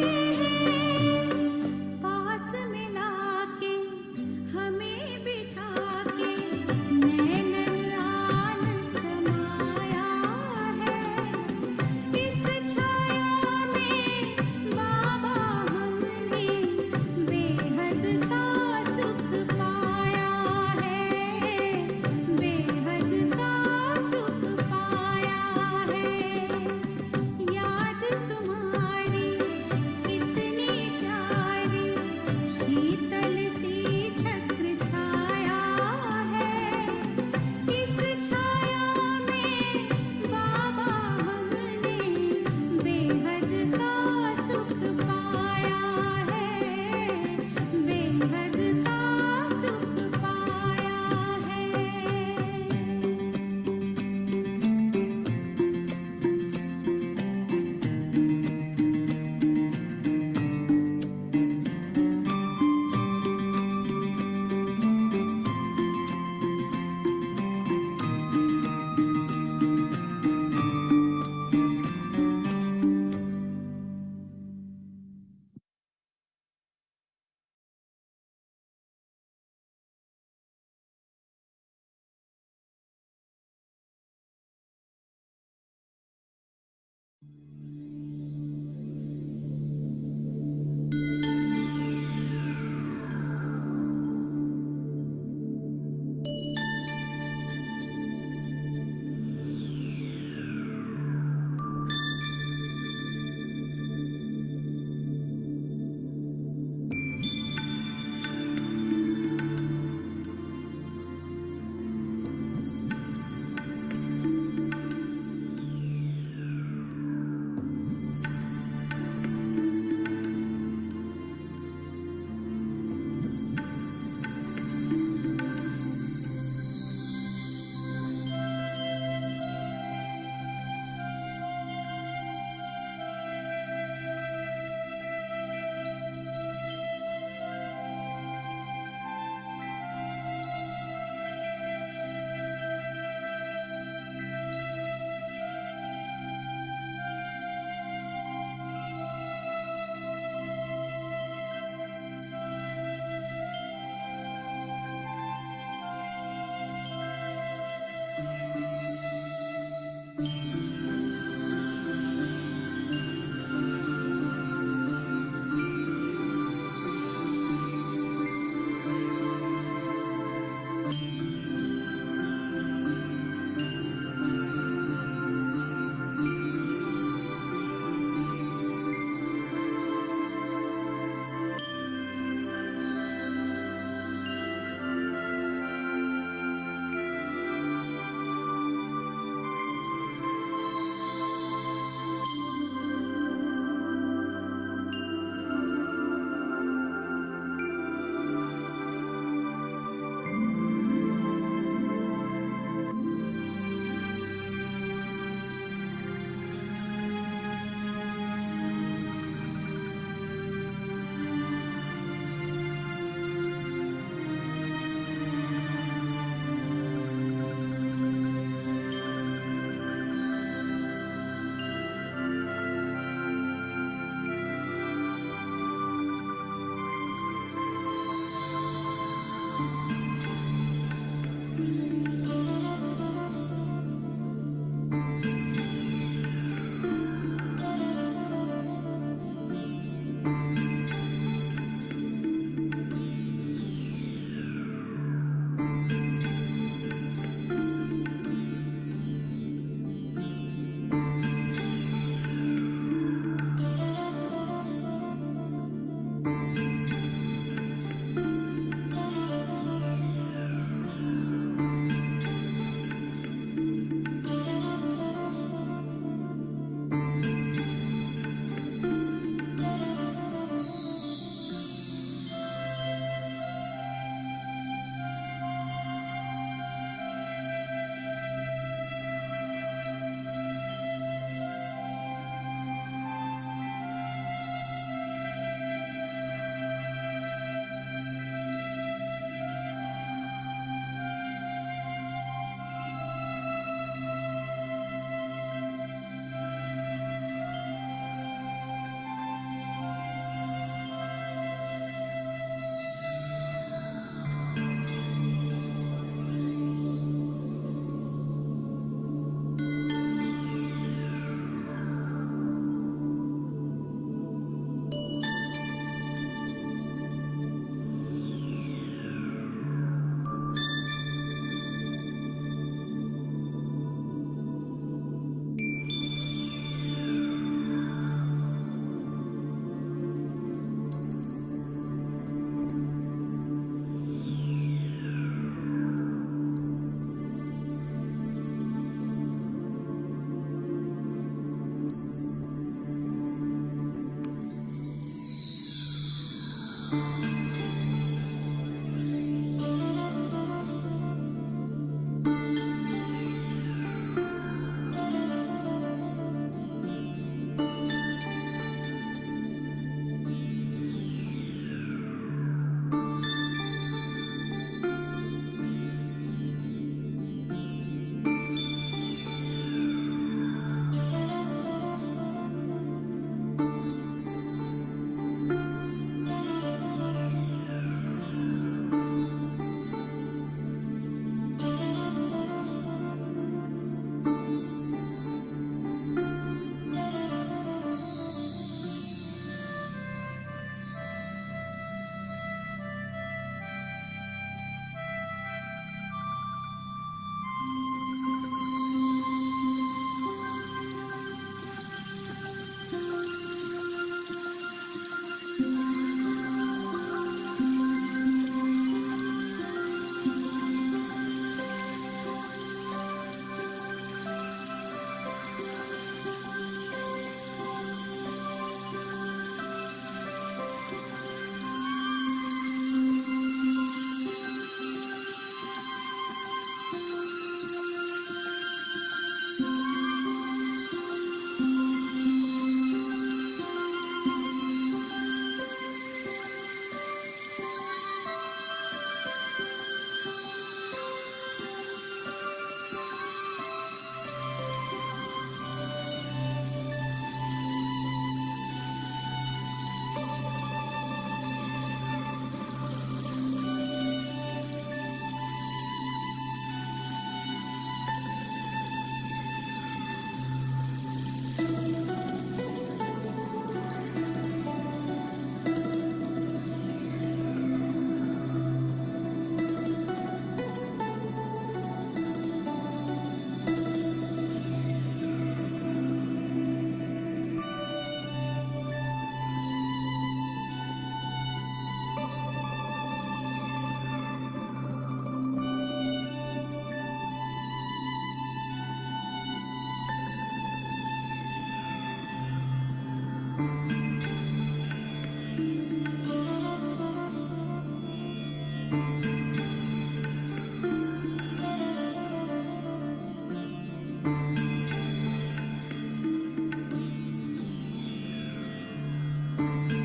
S1: है।